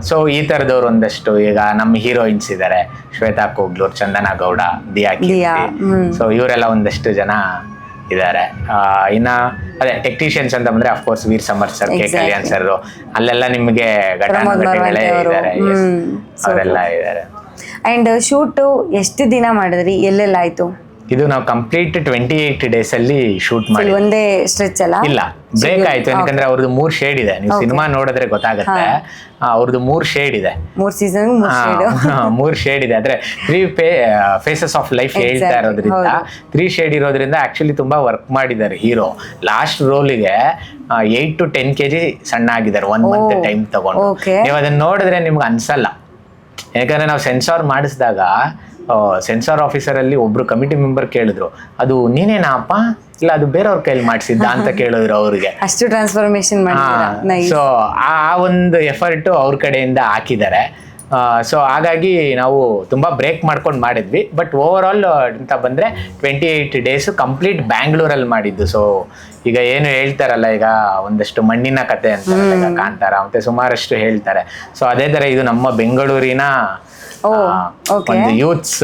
Speaker 2: ಸೊ ಈ ತರದವ್ರು ಒಂದಷ್ಟು. ಈಗ ನಮ್ಮ ಹೀರೋಯಿನ್ಸ್ ಇದ್ದಾರೆ, ಶ್ವೇತಾ ಕೋಗ್ಲೂರ್, ಚಂದನಾ ಗೌಡ, ದಿಯಾ ಕೀರ್ತಿ. ಸೊ ಇವರೆಲ್ಲ ಒಂದಷ್ಟು ಜನ ಇದ್ದಾರೆ. ಇನ್ನ ಅದೇ ಟೆಕ್ನಿಷಿಯನ್ಸ್ ಅಂತ ಬಂದ್ರೆ of course Veer Samar sir, K Kalyan sir, ಅಲ್ಲೆಲ್ಲ ನಿಮ್ಗೆ ಘಟನೆಗಳೇ ಇದ್ದಾರೆ, ಅವರೆಲ್ಲ ಇದ್ದಾರೆ.
Speaker 1: ಅಂಡ್ ಶೂಟ್ ಎಷ್ಟು ದಿನ ಮಾಡಿದ್ರಿ, ಎಲ್ಲೆಲ್ಲ ಆಯ್ತು?
Speaker 2: ಇದು ನಾವು ಕಂಪ್ಲೀಟ್ 28 days ಅಲ್ಲಿ ಶೂಟ್ ಮಾಡಿ.
Speaker 1: ಒಂದೇ ಸ್ಟ್ರೆಚ್ ಅಲ್ಲ,
Speaker 2: ಇಲ್ಲ ಬ್ರೇಕ್ ಆಯ್ತು. ಯಾಕಂದ್ರೆ ಅವ್ರದ್ದು 3 ಶೇಡ್ ಇದೆ, ನೀವು ಸಿನಿಮಾ ನೋಡಿದ್ರೆ ಗೊತ್ತಾಗುತ್ತೆ. ಅವ್ರದ್ದು 3 ಶೇಡ್ ಇದೆ,
Speaker 1: 3 ಸೀಸನ್
Speaker 2: 3 ಶೇಡ್ ಇದೆ. ಅಂದ್ರೆ 3 ಫೇಸಸ್ ಆಫ್ ಲೈಫ್ ಹೇಳ್ತಾ ಇರೋದ್ರಿಂದ 3 ಶೇಡ್ ಇರೋದ್ರಿಂದ ಆಕ್ಚುಲಿ ತುಂಬಾ ವರ್ಕ್ ಮಾಡಿದ್ದಾರೆ ಹೀರೋ. ಲಾಸ್ಟ್ ರೋಲಿಗೆ 8 to 10 kg ಸಣ್ಣ ಆಗಿದ್ದಾರೆ 1 month ಟೈಮ್ ತಗೊಂಡು. ನೀವು ಅದನ್ನ ನೋಡಿದ್ರೆ ನಿಮ್ಗೆ ಅನ್ಸಲ್ಲ. ಯಾಕಂದ್ರೆ ನಾವು ಸೆನ್ಸಾರ್ ಮಾಡಿಸಿದಾಗ ಸೆನ್ಸಾರ್ ಆಫೀಸರ್ ಅಲ್ಲಿ ಒಬ್ರು ಕಮಿಟಿ ಮೆಂಬರ್ ಕೇಳಿದ್ರು, ಅದು ನೀನೇನಪ್ಪ, ಇಲ್ಲ ಅದು ಬೇರೆಯವ್ರ ಕೈಲಿ ಮಾಡಿಸಿದ್ದ ಅಂತ ಕೇಳಿದ್ರು ಅವ್ರಿಗೆ.
Speaker 1: ಅಷ್ಟು ಟ್ರಾನ್ಸ್ಫಾರ್ಮೇಶನ್.
Speaker 2: ಸೊ ಆ ಒಂದು ಎಫರ್ಟ್ ಅವ್ರ ಕಡೆಯಿಂದ ಹಾಕಿದ್ದಾರೆ. ಸೊ ಹಾಗಾಗಿ ನಾವು ತುಂಬಾ ಬ್ರೇಕ್ ಮಾಡ್ಕೊಂಡು ಮಾಡಿದ್ವಿ. ಬಟ್ ಓವರ್ ಆಲ್ ಅಂತ ಬಂದ್ರೆ 28 days ಕಂಪ್ಲೀಟ್ ಬ್ಯಾಂಗ್ಳೂರಲ್ಲಿ ಮಾಡಿದ್ದು. ಸೊ ಈಗ ಏನು ಹೇಳ್ತಾರಲ್ಲ, ಈಗ ಒಂದಷ್ಟು ಮಣ್ಣಿನ ಕತೆ ಅಂತ ಕಾಂತಾರ, ಮತ್ತೆ ಸುಮಾರಷ್ಟು ಹೇಳ್ತಾರೆ. ಸೊ ಅದೇ ತರ ಇದು ನಮ್ಮ ಬೆಂಗಳೂರಿನ ಒಂದು ಯೂತ್ಸ್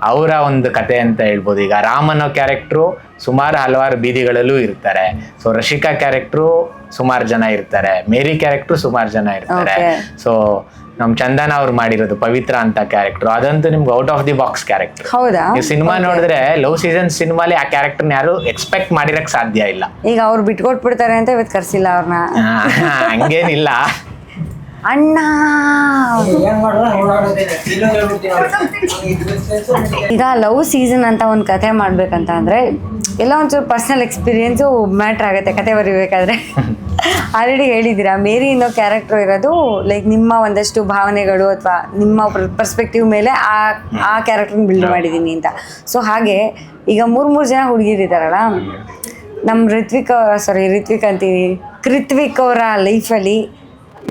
Speaker 2: ಅವರ ಒಂದು ಕತೆ ಅಂತ ಹೇಳ್ಬೋದು. ಈಗ ರಾಮ್ ಅನ್ನೋ ಕ್ಯಾರೆಕ್ಟ್ರು ಸುಮಾರು ಹಲವಾರು ಬೀದಿಗಳಲ್ಲೂ ಇರ್ತಾರೆ. ಸೊ ರಶಿಕಾ ಕ್ಯಾರೆಕ್ಟ್ರು ಸುಮಾರು ಜನ ಇರ್ತಾರೆ, ಮೇರಿ ಕ್ಯಾರೆಕ್ಟ್ರು ಸುಮಾರು ಜನ ಇರ್ತಾರೆ. ಸೊ ನಮ್ ಚಂದನ ಅವ್ರು ಮಾಡಿರೋದು ಪವಿತ್ರ ಅಂತ ಕ್ಯಾರೆಕ್ಟರ್, ಅದಂತೂ ನಿಮ್ಗೆ out of the box character. ನೀವು ಸಿನಿಮಾ ನೋಡಿದ್ರೆ ಲವ್ ಸೀಸನ್ ಸಿನಿಮಾಲಿ ಆ ಕ್ಯಾರೆಕ್ಟರ್ನ ಯಾರು ಎಕ್ಸ್ಪೆಕ್ಟ್ ಮಾಡಿರಕ್ ಸಾಧ್ಯ ಇಲ್ಲ.
Speaker 1: ಈಗ ಅವ್ರು ಬಿಟ್ಕೊಟ್ಬಿಡ್ತಾರೆ ಅಂತ ಇವತ್ತು ಕರ್ಸಿಲ್ಲ ಅವ್ರನ್ನ.
Speaker 2: ಹಂಗೇನಿಲ್ಲ
Speaker 1: ಅಣ್ಣ. ಈಗ ಲವ್ ಸೀಸನ್ ಅಂತ ಒಂದು ಕತೆ ಮಾಡ್ಬೇಕಂತ ಅಂದ್ರೆ ಎಲ್ಲ ಒಂಚೂರು ಪರ್ಸನಲ್ ಎಕ್ಸ್ಪೀರಿಯನ್ಸು ಮ್ಯಾಟ್ರ್ ಆಗುತ್ತೆ ಕತೆ ಬರೀಬೇಕಾದ್ರೆ. ಆಲ್ರೆಡಿ ಹೇಳಿದ್ದೀರಾ, ಮೇರಿ ಅನ್ನೋ ಕ್ಯಾರೆಕ್ಟರ್ ಇರೋದು ಲೈಕ್ ನಿಮ್ಮ ಒಂದಷ್ಟು ಭಾವನೆಗಳು ಅಥವಾ ನಿಮ್ಮ ಪರ್ಸ್ಪೆಕ್ಟಿವ್ ಮೇಲೆ ಆ ಕ್ಯಾರೆಕ್ಟರ್ನ ಬಿಲ್ಡ್ ಮಾಡಿದ್ದೀನಿ ಅಂತ. ಸೊ ಹಾಗೆ ಈಗ 3 ಜನ ಹುಡುಗಿರಿದ್ದಾರಲ್ಲ, ನಮ್ಮ ರಿತ್ವಿಕ್ ಅಂತೀವಿ, ಕೃತ್ವಿಕ್ ಅವರ ಲೈಫಲ್ಲಿ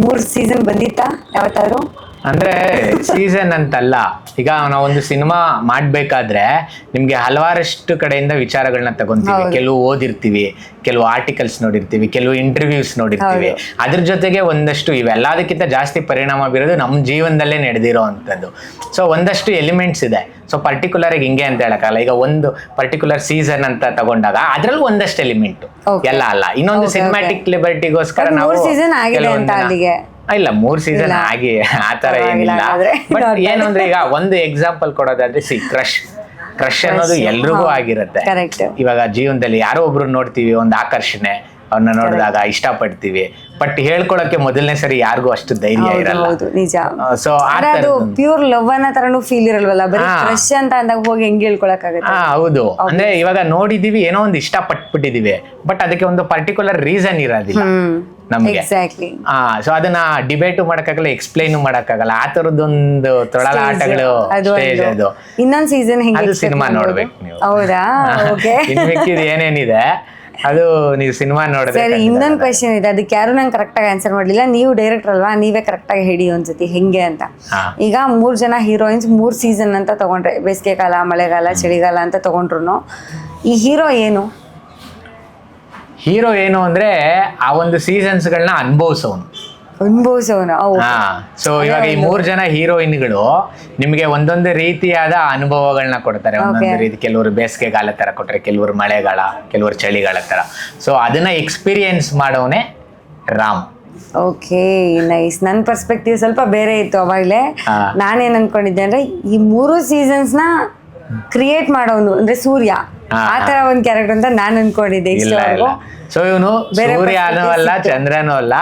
Speaker 1: 3 ಸೀಸನ್ ಬಂದಿತ್ತಾ ಯಾವತ್ತಾದ್ರು?
Speaker 2: ಅಂದ್ರೆ ಸೀಸನ್ ಅಂತಲ್ಲ, ಈಗ ನಾವೊಂದು ಸಿನಿಮಾ ಮಾಡ್ಬೇಕಾದ್ರೆ ನಿಮ್ಗೆ ಹಲವಾರಷ್ಟು ಕಡೆಯಿಂದ ವಿಚಾರಗಳನ್ನ ತಗೊಂತೀವಿ. ಕೆಲವು ಓದಿರ್ತೀವಿ, ಕೆಲವು ಆರ್ಟಿಕಲ್ಸ್ ನೋಡಿರ್ತೀವಿ, ಕೆಲವು ಇಂಟರ್ವ್ಯೂಸ್ ನೋಡಿರ್ತೀವಿ. ಅದ್ರ ಜೊತೆಗೆ ಒಂದಷ್ಟು ಇವೆಲ್ಲದಕ್ಕಿಂತ ಜಾಸ್ತಿ ಪರಿಣಾಮ ಬೀರೋದು ನಮ್ಮ ಜೀವನದಲ್ಲೇ ನಡೆದಿರೋ ಅಂಥದ್ದು. ಸೊ ಒಂದಷ್ಟು ಎಲಿಮೆಂಟ್ಸ್ ಇದೆ. ಸೊ ಪರ್ಟಿಕ್ಯುಲರ್ ಆಗಿ ಹಿಂಗೆ ಅಂತ ಹೇಳಕ್ಕಲ್ಲ. ಈಗ ಒಂದು ಪರ್ಟಿಕ್ಯುಲರ್ ಸೀಸನ್ ಅಂತ ತಗೊಂಡಾಗ ಅದ್ರಲ್ಲಿ ಒಂದಷ್ಟು ಎಲಿಮೆಂಟ್ ಎಲ್ಲ ಅಲ್ಲ. ಇನ್ನೊಂದು ಸಿನಿಮ್ಯಾಟಿಕ್ ಲಿಬರ್ಟಿಗೋಸ್ಕರ ನಾವು ಇಲ್ಲ 3 ಸೀಸನ್ ಆಗಿ ಆತರ ಏನಿಲ್ಲ. ಬಟ್ ಏನು ಅಂದ್ರೆ ಈಗ ಒಂದು ಎಕ್ಸಾಂಪಲ್ ಕೊಡೋದಾದ್ರೆ ಕ್ರಶ್ ಅನ್ನೋದು ಎಲ್ರಿಗೂ ಆಗಿರುತ್ತೆ. ಇವಾಗ ಜೀವನದಲ್ಲಿ ಯಾರೋ ಒಬ್ರು ನೋಡ್ತೀವಿ, ಒಂದು ಆಕರ್ಷಣೆ, ಅವ್ರನ್ನ ನೋಡಿದಾಗ ಇಷ್ಟಪಡ್ತೀವಿ. ಬಟ್ ಹೇಳ್ಕೊಳಕ್ಕೆ ಮೊದಲನೇ ಸರಿ ಯಾರಿಗೂ ಅಷ್ಟು ಧೈರ್ಯ ಇರಲ್ಲ. ಸೊ ಅದು
Speaker 1: ಪ್ಯೂರ್ ಲವ್ ಅನ್ನೋ ತರನು ಫೀಲ್ ಇರಲ್ವಲ್ಲ, ಬರೀ ಕ್ರಶ್ ಅಂತ ಅಂದಾಗ ಹೋಗಿ ಹೆಂಗ್ ಹೇಳ್ಕೊಳಕ್ಕಾಗುತ್ತೆ?
Speaker 2: ಹೌದು. ಅಂದ್ರೆ ಇವಾಗ ನೋಡಿದೀವಿ, ಏನೋ ಒಂದು ಇಷ್ಟ ಪಟ್ಬಿಟ್ಟಿದೀವಿ, ಬಟ್ ಅದಕ್ಕೆ ಒಂದು ಪರ್ಟಿಕ್ಯುಲರ್ ರೀಸನ್ ಇರೋದಿಲ್ಲ. ನಮ್ಗೆ.
Speaker 1: ಎಕ್ಸಾಕ್ಟ್ಲಿ.
Speaker 2: ಸೊ ಅದನ್ನ ಡಿಬೇಟು ಮಾಡಕ್ಕಾಗಲ್ಲ, ಎಕ್ಸ್ಪ್ಲೈನ್ ಮಾಡಕ್ಕಾಗಲ್ಲ. ಆ ತರದೊಂದು ತೊಳಲಾಟಗಳು ಸ್ಟೇಜ್ ಅದು.
Speaker 1: ಇನ್ನೊಂದ್ ಸೀಸನ್
Speaker 2: ಅದು ಸಿನಿಮಾ ನೋಡ್ಬೇಕು ನೀವು.
Speaker 1: ಹೌದಾ? ಓಕೆ.
Speaker 2: ಇನ್ ಮಿಕ್ಕಿದ್ ಏನೇನಿದೆ ಅದು ನೀವು ಸಿನಿಮಾ ನೋಡಿದ್ರೆ.
Speaker 1: ಸರಿ, ಇನ್ನೊಂದು ಕ್ವೆಶನ್ ಇದೆ, ಅದಕ್ಕೆ ಯಾರು ನಂಗೆ ಕರೆಕ್ಟಾಗಿ ಆನ್ಸರ್ ಮಾಡಲಿಲ್ಲ. ನೀವು ಡೈರೆಕ್ಟರ್ ಅಲ್ವಾ, ನೀವೇ ಕರೆಕ್ಟಾಗಿ ಹೇಳಿ ಒಂದ್ಸತಿ ಹೆಂಗೆ ಅಂತ. ಈಗ 3 ಜನ ಹೀರೋಯಿನ್ಸ್ 3 ಸೀಸನ್ ಅಂತ ತಗೊಂಡ್ರೆ, ಬೇಸಿಗೆ ಕಾಲ, ಮಳೆಗಾಲ, ಚಳಿಗಾಲ ಅಂತ ತಗೊಂಡ್ರು, ಈ ಹೀರೋ ಏನು ಅಂದ್ರೆ ಆ ಒಂದು ಸೀಸನ್ಸ್ಗಳನ್ನ ಅನುಭವಿಸೋನು. ಸೊ ಇವಾಗ ಈ 3 ಜನ ಹೀರೋಯಿನ್ಗಳು ನಿಮ್ಗೆ ಒಂದೊಂದು ರೀತಿಯಾದ ಅನುಭವಗಳನ್ನ ಕೊಡ್ತಾರೆ. ಒಂದೊಂದು ರೀತಿ, ಕೆಲವರು ಬೇಸಿಗೆಗಾಲ ತರ ಕೊಟ್ರೆ, ಕೆಲವರು ಮಳೆಗಾಲ, ಕೆಲವರು ಚಳಿಗಾಲ ತರ. ಸೊ ಅದನ್ನ ಎಕ್ಸ್ಪೀರಿಯನ್ಸ್ ಮಾಡೋನೆ ರಾಮ್. Okay, nice. ನನ್ನ ಪರ್ಸ್ಪೆಕ್ಟಿವ್ ಸ್ವಲ್ಪ ಬೇರೆ ಇತ್ತು ಅವಾಗಲೇ. ನಾನೇನ್ ಅನ್ಕೊಂಡಿದ್ದೆ ಅಂದ್ರೆ ಈ 3 ಸೀಸನ್ಸ್ ನ ಕ್ರಿಯೇಟ್ ಮಾಡೋನು ಅಂದ್ರೆ ಸೂರ್ಯ, ಆ ತರ ಒಂದ್ ಕ್ಯಾರೆಕ್ಟರ್ ಅಂತ ನಾನು ಅನ್ಕೊಂಡಿದ್ದೆ.
Speaker 2: ಸೊ ಇವನು ಸೂರ್ಯನೂ ಅಲ್ಲ, ಚಂದ್ರನೂ ಅಲ್ಲ,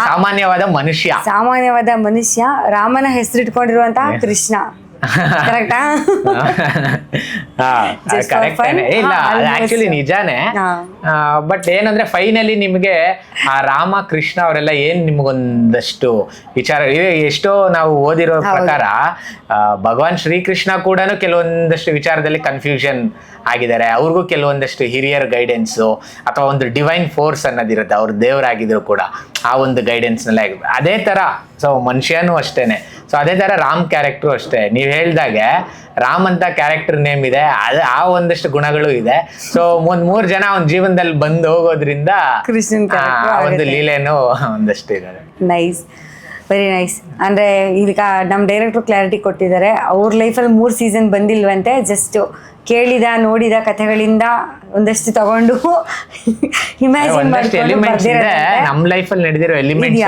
Speaker 2: ಸಾಮಾನ್ಯವಾದ ಮನುಷ್ಯ. ರಾಮನ ಹೆಸರಿಟ್ಕೊಂಡಿರುವಂತಹ ಕೃಷ್ಣ. ಕರೆಕ್ಟಾ? ಇಲ್ಲ, ಆಕ್ಚುಲಿ ನಿಜಾನೇ. ಬಟ್ ಏನಂದ್ರೆ ಫೈನಲಿ ನಿಮ್ಗೆ ಆ ರಾಮ ಕೃಷ್ಣ ಅವರೆಲ್ಲ ಏನ್ ನಿಮ್ಗೊಂದಷ್ಟು ವಿಚಾರ ಎಷ್ಟೋ ನಾವು ಓದಿರೋ ಪ್ರಕಾರ ಭಗವಾನ್ ಶ್ರೀಕೃಷ್ಣ ಕೂಡ ಕೆಲವೊಂದಷ್ಟು ವಿಚಾರದಲ್ಲಿ ಕನ್ಫ್ಯೂಷನ್ ಆಗಿದ್ದಾರೆ. ಅವ್ರಿಗೂ ಕೆಲವೊಂದಷ್ಟು ಹಿರಿಯರ್ ಗೈಡೆನ್ಸು ಅಥವಾ ಒಂದು ಡಿವೈನ್ ಫೋರ್ಸ್ ಅನ್ನೋದಿರುತ್ತೆ, ಅವ್ರ ದೇವರಾಗಿದ್ರು ಕೂಡ ಆ ಒಂದು ಗೈಡೆನ್ಸ್ನಲ್ಲೇ ಆಗಿದ್ರು. ಅದೇ ತರ ಸೊ ಮನುಷ್ಯನೂ ಅಷ್ಟೇನೆ. ಸೊ ಅದೇ ತರ ರಾಮ್ ಕ್ಯಾರೆಕ್ಟ್ರು ಅಷ್ಟೇ. ನೀವು ಹೇಳ್ದಾಗೆ ರಾಮ್ ಅಂತ ಕ್ಯಾರೆಕ್ಟರ್ ನೇಮ್ ಇದೆ, ಆ ಒಂದಷ್ಟು ಗುಣಗಳು ಇದೆ. ಸೊ 3 ಜನ ಅವನ ಜೀವನದಲ್ಲಿ ಬಂದು ಹೋಗೋದ್ರಿಂದ ಒಂದು ಲೀಲೆನೂ ಒಂದಷ್ಟು ಇದೆ.
Speaker 1: Nice, very nice. ಅಂದ್ರೆ ಈಗ ನಮ್ಮ ಡೈರೆಕ್ಟರ್ ಕ್ಲಾರಿಟಿ ಕೊಟ್ಟಿದ್ದಾರೆ. ಅವ್ರ ಲೈಫಲ್ಲಿ 3 ಸೀಸನ್ ಬಂದಿಲ್ವಂತೆ, ಜಸ್ಟ್ ಕೇಳಿದ ನೋಡಿದ ಕಥೆಗಳಿಂದ ಒಂದಷ್ಟು ತಗೊಂಡು ಇಮ್ಯಾಜಿನ್ ಮಾಡ್ಕೊಂಡು
Speaker 2: ನಮ್ಮ ಲೈಫಲ್ಲಿ ನಡೆದಿರೋ ಎಲಿಮೆಂಟ್ಸ್,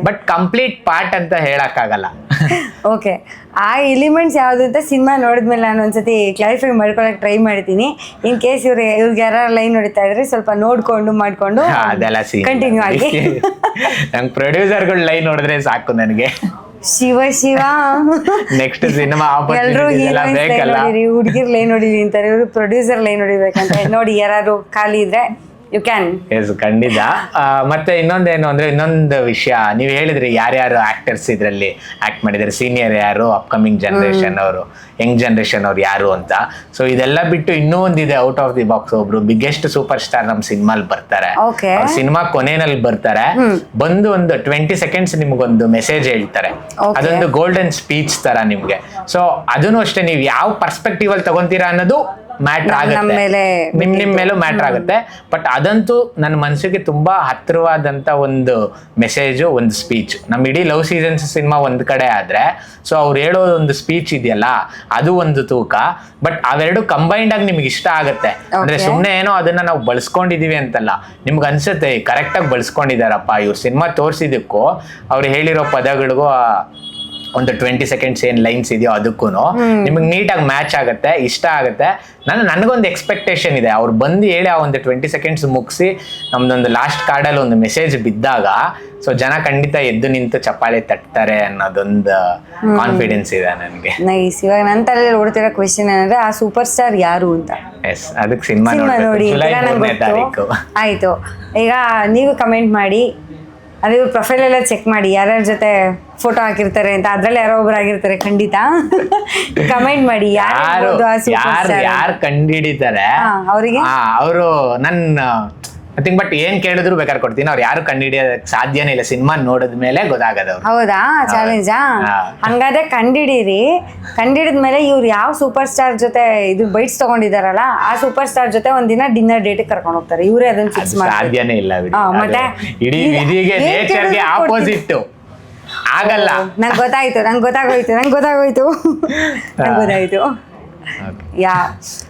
Speaker 2: ಬಟ್ ಕಂಪ್ಲೀಟ್ ಪಾರ್ಟ್ ಅಂತ ಹೇಳಕ್ಕಾಗಲ್ಲ.
Speaker 1: ಓಕೆ, ಆ ಎಲಿಮೆಂಟ್ಸ್ ಯಾವುದು ಅಂತ ಸಿನಿಮಾ ನೋಡಿದ್ಮೇಲೆ ನಾನು ಒಂದ್ಸತಿ ಕ್ಲಾರಿಫೈ ಮಾಡ್ಕೊಳಕ್ ಟ್ರೈ ಮಾಡ್ತೀನಿ. ಇನ್ ಕೇಸ್ ಇವ್ರಿಗೆ ಯಾರು ಲೈನ್ ನೋಡ್ತಾ ಇದ್ರೆ ಸ್ವಲ್ಪ ನೋಡ್ಕೊಂಡು ಮಾಡ್ಕೊಂಡು ಕಂಟಿನ್ಯೂ ಆಗಿ.
Speaker 2: ನಂಗೆ ಪ್ರೊಡ್ಯೂಸರ್ಗಳು ಲೈನ್ ನೋಡಿದ್ರೆ ಸಾಕು ನನಗೆ.
Speaker 1: ಶಿವ
Speaker 2: ನೆಕ್ಸ್ಟ್ ಸಿನಿಮಾ
Speaker 1: ಹುಡುಗಿರ್ ಲೈನ್ ನೋಡಿದೀನಿ ಅಂತಾರೆ, ಇವರು ಪ್ರೊಡ್ಯೂಸರ್ ಲೈನ್ ನೋಡಿಬೇಕಂತ. ನೋಡಿ, ಯಾರು ಖಾಲಿ ಇದ್ರೆ ಯು ಕ್ಯಾನ್.
Speaker 2: ಎಸ್, ಖಂಡಿತ. ಮತ್ತೆ ಇನ್ನೊಂದೇನು ಅಂದ್ರೆ, ಇನ್ನೊಂದು ವಿಷಯ ನೀವು ಹೇಳಿದ್ರಿ ಯಾರ್ಯಾರು ಆಕ್ಟರ್ಸ್ ಇದ್ರಲ್ಲಿ ಆಕ್ಟ್ ಮಾಡಿದ್ದಾರೆ, ಸೀನಿಯರ್ ಯಾರು, ಅಪ್ಕಮಿಂಗ್ ಜನರೇಷನ್ ಅವರು, ಯಂಗ್ ಜನರೇಷನ್ ಅವ್ರು ಯಾರು ಅಂತ. ಸೊ ಇದೆಲ್ಲ ಬಿಟ್ಟು ಇನ್ನೂ ಒಂದಿದೆ ಔಟ್ ಆಫ್ ದಿ ಬಾಕ್ಸ್. ಒಬ್ರು ಬಿಗ್ಗೆಸ್ಟ್ ಸೂಪರ್ ಸ್ಟಾರ್ ನಮ್ ಸಿನಿಮಾಲ್ ಬರ್ತಾರೆ. ಸಿನಿಮಾ ಕೊನೆಯಲ್ಲಿ ಬರ್ತಾರೆ, ಬಂದು ಒಂದು 20 seconds ನಿಮ್ಗೊಂದು ಮೆಸೇಜ್ ಹೇಳ್ತಾರೆ. ಅದೊಂದು ಗೋಲ್ಡನ್ ಸ್ಪೀಚ್ ತರ ನಿಮ್ಗೆ. ಸೊ ಅದನ್ನು ಅಷ್ಟೇ, ನೀವು ಯಾವ ಪರ್ಸ್ಪೆಕ್ಟಿವ್ ಅಲ್ಲಿ ತಗೊಂತೀರಾ ಅನ್ನೋದು ಮ್ಯಾಟ್ರ್ ಆಗುತ್ತೆ, ನಿಮ್ ಮೇಲೂ ಮ್ಯಾಟ್ರ್ ಆಗುತ್ತೆ. ಬಟ್ ಅದಂತೂ ನನ್ನ ಮನಸ್ಸಿಗೆ ತುಂಬಾ ಹತ್ತಿರವಾದಂತ ಒಂದು ಮೆಸೇಜು, ಒಂದು ಸ್ಪೀಚ್. ನಮ್ ಇಡೀ ಲವ್ ಸೀಸನ್ಸ್ ಸಿನಿಮಾ ಒಂದ್ ಕಡೆ ಆದ್ರೆ, ಸೊ ಅವ್ರು ಹೇಳೋ ಒಂದು ಸ್ಪೀಚ್ ಇದೆಯಲ್ಲ ಅದು ಒಂದು ತೂಕ. ಬಟ್ ಅವೆರಡು ಕಂಬೈಂಡ್ ಆಗಿ ನಿಮ್ಗೆ ಇಷ್ಟ ಆಗುತ್ತೆ. ಅಂದ್ರೆ ಸುಮ್ನೆ ಏನೋ ಅದನ್ನ ನಾವು ಬಳಸ್ಕೊಂಡಿದೀವಿ ಅಂತಲ್ಲ, ನಿಮ್ಗೆ ಅನ್ಸುತ್ತೆ ಕರೆಕ್ಟ್ ಆಗಿ ಬಳಸ್ಕೊಂಡಿದಾರಪ್ಪ ಇವ್ರು ಸಿನಿಮಾ ತೋರ್ಸಿದಕ್ಕೂ ಅವ್ರು ಹೇಳಿರೋ ಪದಗಳಿಗೂ ಒಂದು 20 seconds ಏನ್ ಲೈನ್ಸ್ ಇದೆಯೋ ಅದಕ್ಕೂ ನಿಮ್ಗೆ ನೀಟಾಗಿ ಮ್ಯಾಚ್ ಆಗುತ್ತೆ, ಇಷ್ಟ ಆಗುತ್ತೆ. ನನಗೊಂದು ಎಕ್ಸ್ಪೆಕ್ಟೇಷನ್ ಇದೆ, ಅವ್ರು ಬಂದು ಹೇಳಿ ಆ ಒಂದು 20 seconds ಮುಗಿಸಿ ನಮ್ದೊಂದು ಲಾಸ್ಟ್ ಕಾರ್ಡಲ್ಲಿ ಒಂದು ಮೆಸೇಜ್ ಬಿದ್ದಾಗ ಸೊ ಜನ ಖಂಡಿತ ಎದ್ದು ನಿಂತು ಚಪ್ಪಾಳೆ ತಟ್ತಾರೆ ಅನ್ನೋದೊಂದು ಕಾನ್ಫಿಡೆನ್ಸ್ ಇದೆ ನನಗೆ.
Speaker 1: ನೈಸ್. ಇವಾಗ ನನ್ನ ತಲೆಯಲ್ಲಿ ಓಡ್ತಿರೋ ಕ್ವೆಶ್ಚನ್ ಏನಂದ್ರೆ, ಆ ಸೂಪರ್ ಸ್ಟಾರ್ ಯಾರು ಅಂತ.
Speaker 2: ಎಸ್, ಅದಕ್ಕೆ ಸಿನಿಮಾ ನೋಡಿ.
Speaker 1: ಆಯ್ತು, ಈಗ ನೀವು ಕಮೆಂಟ್ ಮಾಡಿ, ಅದು ಪ್ರೊಫೈಲ್ ಎಲ್ಲ ಚೆಕ್ ಮಾಡಿ ಯಾರ್ಯಾರ ಜೊತೆ ಫೋಟೋ ಹಾಕಿರ್ತಾರೆ ಅಂತ. ಅದ್ರಲ್ಲಿ ಯಾರೋ ಒಬ್ರು ಆಗಿರ್ತಾರೆ ಖಂಡಿತ. ಕಮೆಂಟ್ ಮಾಡಿ
Speaker 2: ಯಾರು ಕಂಡಿಡಿತಾರೆ
Speaker 1: ಅವರಿಗೆ.
Speaker 2: ಅವರು ನನ್ನ ನಥಿಂಗ್ ಬಟ್ ಏನ್ ಕೇಳಿದ್ರು ಬೇಕಾದ್ರೆ ಕೊಡ್ತೀನಿ. ಅವ್ರು ಯಾರು ಕಂಡಿಡಿಯೋದಕ್ಕೆ ಸಾಧ್ಯನೇ ಇಲ್ಲ, ಸಿನಿಮಾ ನೋಡಿದ್ಮೇಲೆ ಗೊತ್ತಾಗದವ್ರು.
Speaker 1: ಹೌದಾ? ಚಾಲೆಂಜಾ? ಹಂಗಾದ್ರೆ ಕಂಡಿಡೀರಿ. ಕಂಡಿಡಿದ್ಮೇಲೆ ಇವ್ರು ಯಾವ ಸೂಪರ್ ಸ್ಟಾರ್ ಜೊತೆ ಇದು ಬೈಟ್ಸ್ ತಗೊಂಡಿದಾರಲ್ಲ, ಆ ಸೂಪರ್ ಸ್ಟಾರ್ ಜೊತೆ ಒಂದಿನ ಡಿನ್ನರ್ ಡೇಟ್ ಕರ್ಕೊಂಡು ಹೋಗ್ತಾರೆ. ಇವರೇ ಅದನ್ನ ಫಿಕ್ಸ್ ಮಾಡ್ತಾರೆ.
Speaker 2: ಸಾಧ್ಯನೇ ಇಲ್ಲ.
Speaker 1: ಮತ್ತೆ
Speaker 2: ಇಡೀ ವಿಧಿಗೆ ನೇಚರ್ಗೆ ಆಪೋಸಿಟ್ ಆಗಲ್ಲ.
Speaker 1: ನಂಗೆ ಗೊತ್ತಾಗೋಯ್ತು. ಯಾ,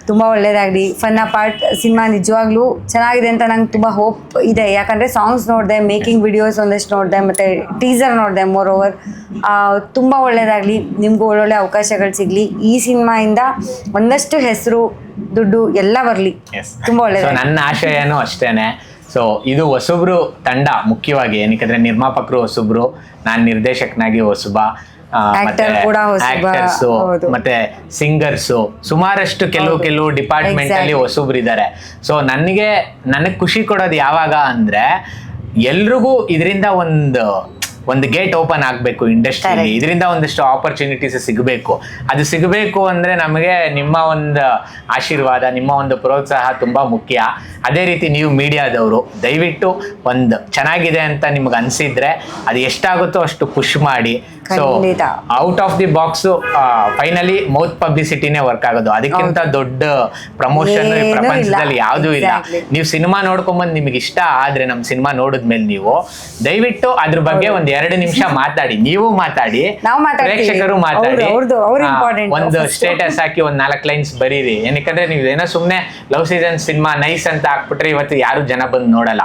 Speaker 1: ತುಂಬ ಒಳ್ಳೇದಾಗಲಿ. ಫನ್ ಪಾರ್ಟ್ ಸಿನಿಮಾ ನಿಜವಾಗ್ಲೂ ಚೆನ್ನಾಗಿದೆ ಅಂತ ನಂಗೆ ತುಂಬ ಹೋಪ್ ಇದೆ. ಯಾಕಂದರೆ ಸಾಂಗ್ಸ್ ನೋಡಿದೆ, ಮೇಕಿಂಗ್ ವಿಡಿಯೋಸ್ ಒಂದಷ್ಟು ನೋಡಿದೆ, ಮತ್ತು ಟೀಸರ್ ನೋಡಿದೆ. ಮೋರ್ ಓವರ್ ತುಂಬ ಒಳ್ಳೇದಾಗಲಿ, ನಿಮಗೂ ಒಳ್ಳೊಳ್ಳೆ ಅವಕಾಶಗಳು ಸಿಗಲಿ. ಈ ಸಿನಿಮಾಯಿಂದ ಒಂದಷ್ಟು ಹೆಸರು, ದುಡ್ಡು ಎಲ್ಲ ಬರಲಿ. ತುಂಬ ಒಳ್ಳೇದು.
Speaker 2: ನನ್ನ ಆಶಯನೂ ಅಷ್ಟೇನೆ. ಸೊ ಇದು ಹೊಸಬ್ರು ತಂಡ ಮುಖ್ಯವಾಗಿ, ಏನಕ್ಕೆ ನಿರ್ಮಾಪಕರು ಹೊಸಬ್ರು, ನಾನು ನಿರ್ದೇಶಕನಾಗಿ ಹೊಸಬ, ಆಕ್ಟರ್ಸು ಮತ್ತೆ ಸಿಂಗರ್ಸು, ಸುಮಾರಷ್ಟು ಕೆಲವು ಡಿಪಾರ್ಟ್ಮೆಂಟ್ ಅಲ್ಲಿ ಹೊಸಬ್ರು ಇದ್ದಾರೆ. ಸೊ ನನಗೆ ಖುಷಿ ಕೊಡೋದು ಯಾವಾಗ ಅಂದ್ರೆ, ಎಲ್ರಿಗೂ ಇದರಿಂದ ಒಂದು ಗೇಟ್ ಓಪನ್ ಆಗಬೇಕು ಇಂಡಸ್ಟ್ರಿಯಲ್ಲಿ, ಇದರಿಂದ ಒಂದಷ್ಟು ಆಪರ್ಚುನಿಟೀಸ್ ಸಿಗಬೇಕು. ಅದು ಸಿಗಬೇಕು ಅಂದರೆ ನಮಗೆ ನಿಮ್ಮ ಒಂದು ಆಶೀರ್ವಾದ, ನಿಮ್ಮ ಒಂದು ಪ್ರೋತ್ಸಾಹ ತುಂಬ ಮುಖ್ಯ. ಅದೇ ರೀತಿ ನೀವು ಮೀಡಿಯಾದವರು ದಯವಿಟ್ಟು ಒಂದು ಚೆನ್ನಾಗಿದೆ ಅಂತ ನಿಮ್ಗೆ ಅನಿಸಿದ್ರೆ ಅದು ಎಷ್ಟಾಗುತ್ತೋ ಅಷ್ಟು ಪುಷ್ ಮಾಡಿ. So out of the box finally mouth ಪಬ್ಲಿಸಿಟಿನೇ ವರ್ಕ್ ಆಗೋದು, ಅದಕ್ಕಿಂತ ದೊಡ್ಡ ಪ್ರಮೋಷನ್ ಪ್ರಪಂಚದಲ್ಲಿ ಯಾವುದೂ ಇಲ್ಲ. ನೀವು ಸಿನಿಮಾ ನೋಡ್ಕೊಂಬಂದು ನಿಮಗೆ ಇಷ್ಟ ಆದ್ರೆ ನಮ್ಮ ಸಿನಿಮಾ ನೋಡಿದ್ಮೇಲೆ ನೀವು ದಯವಿಟ್ಟು ಅದ್ರ ಬಗ್ಗೆ ಒಂದು 2 ನಿಮಿಷ ಮಾತಾಡಿ, ನೀವು ಮಾತಾಡಿ, ಪ್ರೇಕ್ಷಕರು ಮಾತಾಡಿ, ಒಂದು ಸ್ಟೇಟಸ್ ಹಾಕಿ ಒಂದು 4 ಲೈನ್ಸ್ ಬರೀರಿ. ಏನಕ್ಕಂದ್ರೆ ನೀವು ಏನೋ ಸುಮ್ಮನೆ ಲವ್ ಸೀಸನ್ ಸಿನಿಮಾ ನೈಸ್ ಅಂತ ಹಾಕ್ಬಿಟ್ರೆ ಇವತ್ತು ಯಾರು ಜನ ಬಂದು ನೋಡಲ್ಲ.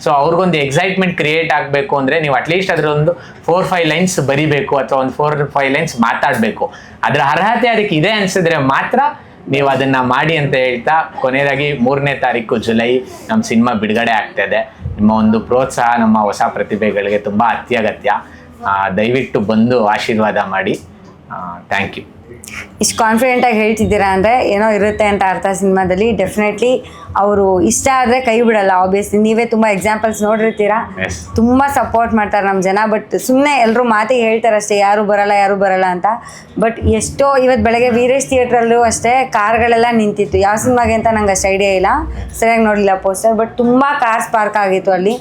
Speaker 2: ಸೊ ಅವ್ರಿಗೊಂದು ಎಕ್ಸೈಟ್ಮೆಂಟ್ ಕ್ರಿಯೇಟ್ ಆಗಬೇಕು ಅಂದರೆ ನೀವು ಅಟ್ಲೀಸ್ಟ್ ಅದರೊಂದು 4-5 ಲೈನ್ಸ್ ಬರಿಬೇಕು ಅಥವಾ ಒಂದು 4-5 ಲೈನ್ಸ್ ಮಾತಾಡಬೇಕು. ಅದರ ಅರ್ಹತೆ ಅದಕ್ಕೆ ಇದೆ ಅನಿಸಿದ್ರೆ ಮಾತ್ರ ನೀವು ಅದನ್ನು ಮಾಡಿ ಅಂತ ಹೇಳ್ತಾ, ಕೊನೆಯದಾಗಿ 3ನೇ ತಾರೀಕು ಜುಲೈ ನಮ್ಮ ಸಿನಿಮಾ ಬಿಡುಗಡೆ ಆಗ್ತಾಯಿದೆ. ನಿಮ್ಮ ಒಂದು ಪ್ರೋತ್ಸಾಹ ನಮ್ಮ ಹೊಸ ಪ್ರತಿಭೆಗಳಿಗೆ ತುಂಬ ಅತ್ಯಗತ್ಯ. ದಯವಿಟ್ಟು ಬಂದು ಆಶೀರ್ವಾದ ಮಾಡಿ. Thank you.
Speaker 1: ಇಷ್ಟು ಕಾನ್ಫಿಡೆಂಟಾಗಿ ಹೇಳ್ತಿದ್ದೀರಾ ಅಂದರೆ ಏನೋ ಇರುತ್ತೆ ಅಂತ ಅರ್ಥ. ಸಿನಿಮಾದಲ್ಲಿ ಡೆಫಿನೆಟ್ಲಿ ಅವರು ಇಷ್ಟ ಆದರೆ ಕೈ ಬಿಡಲ್ಲ. ಆಬ್ವಿಯಸ್ಲಿ ನೀವೇ ತುಂಬ ಎಕ್ಸಾಂಪಲ್ಸ್ ನೋಡಿರ್ತೀರಾ, ತುಂಬ ಸಪೋರ್ಟ್ ಮಾಡ್ತಾರೆ ನಮ್ಮ ಜನ. ಬಟ್ ಸುಮ್ಮನೆ ಎಲ್ಲರೂ ಮಾತಿಗೆ ಹೇಳ್ತಾರೆ ಅಷ್ಟೇ, ಯಾರು ಬರಲ್ಲ ಅಂತ. ಬಟ್ ಎಷ್ಟೋ ಇವತ್ತು ಬೆಳಗ್ಗೆ ವೀರೇಶ್ ಥಿಯೇಟ್ರಲ್ಲೂ ಅಷ್ಟೇ ಕಾರ್ಗಳೆಲ್ಲ ನಿಂತಿತ್ತು. ಯಾವ ಸಿನಿಮಾಗೆ ಅಂತ ನಂಗೆ ಅಷ್ಟು ಐಡಿಯಾ ಇಲ್ಲ, ಸರಿಯಾಗಿ ನೋಡಲಿಲ್ಲ ಪೋಸ್ಟರ್. ಬಟ್ ತುಂಬ ಕಾರ್ಸ್ ಪಾರ್ಕ್ ಆಗಿತ್ತು ಅಲ್ಲಿ.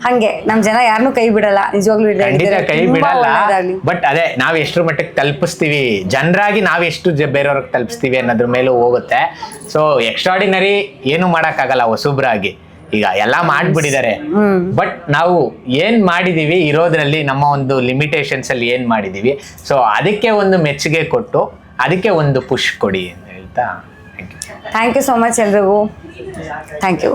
Speaker 1: ಹಂಗೆ ನಮ್ಮ ಜನ ಯಾರನ್ನೂ ಕೈ ಬಿಡಲ್ಲ, ನಿಜವಾಗ್ಲೂ
Speaker 2: ಕೈ ಬಿಡಲ್ಲ. ಬಟ್ ಅದೇ ನಾವು ಎಷ್ಟರ ಮಟ್ಟಿಗೆ ತಲುಪಿಸ್ತೀವಿ, ಜನರಾಗಿ ನಾವು ಎಷ್ಟು ಬೇರೆಯವ್ರಿಗೆ ತಲುಪಿಸ್ತೀವಿ ಅನ್ನೋದ್ರ ಮೇಲೂ ಹೋಗುತ್ತೆ. ಸೊ ಎಕ್ಸ್ಟ್ರಾಡಿನರಿ ಏನು ಮಾಡೋಕ್ಕಾಗಲ್ಲ ಹೊಸಬ್ರಾಗಿ, ಈಗ ಎಲ್ಲ ಮಾಡ್ಬಿಟ್ಟಿದ್ದಾರೆ. ಬಟ್ ನಾವು ಏನ್ ಮಾಡಿದೀವಿ ಇರೋದ್ರಲ್ಲಿ, ನಮ್ಮ ಒಂದು ಲಿಮಿಟೇಷನ್ಸ್ ಅಲ್ಲಿ ಏನ್ ಮಾಡಿದೀವಿ, ಸೊ ಅದಕ್ಕೆ ಒಂದು ಮೆಚ್ಚುಗೆ ಕೊಟ್ಟು ಅದಕ್ಕೆ ಒಂದು ಪುಷ್ ಕೊಡಿ ಅಂತ ಹೇಳ್ತಾ
Speaker 1: ಥ್ಯಾಂಕ್ ಯು ಸೋ ಮಚ್ ಎಲ್ರಿಗೂ. Thank you.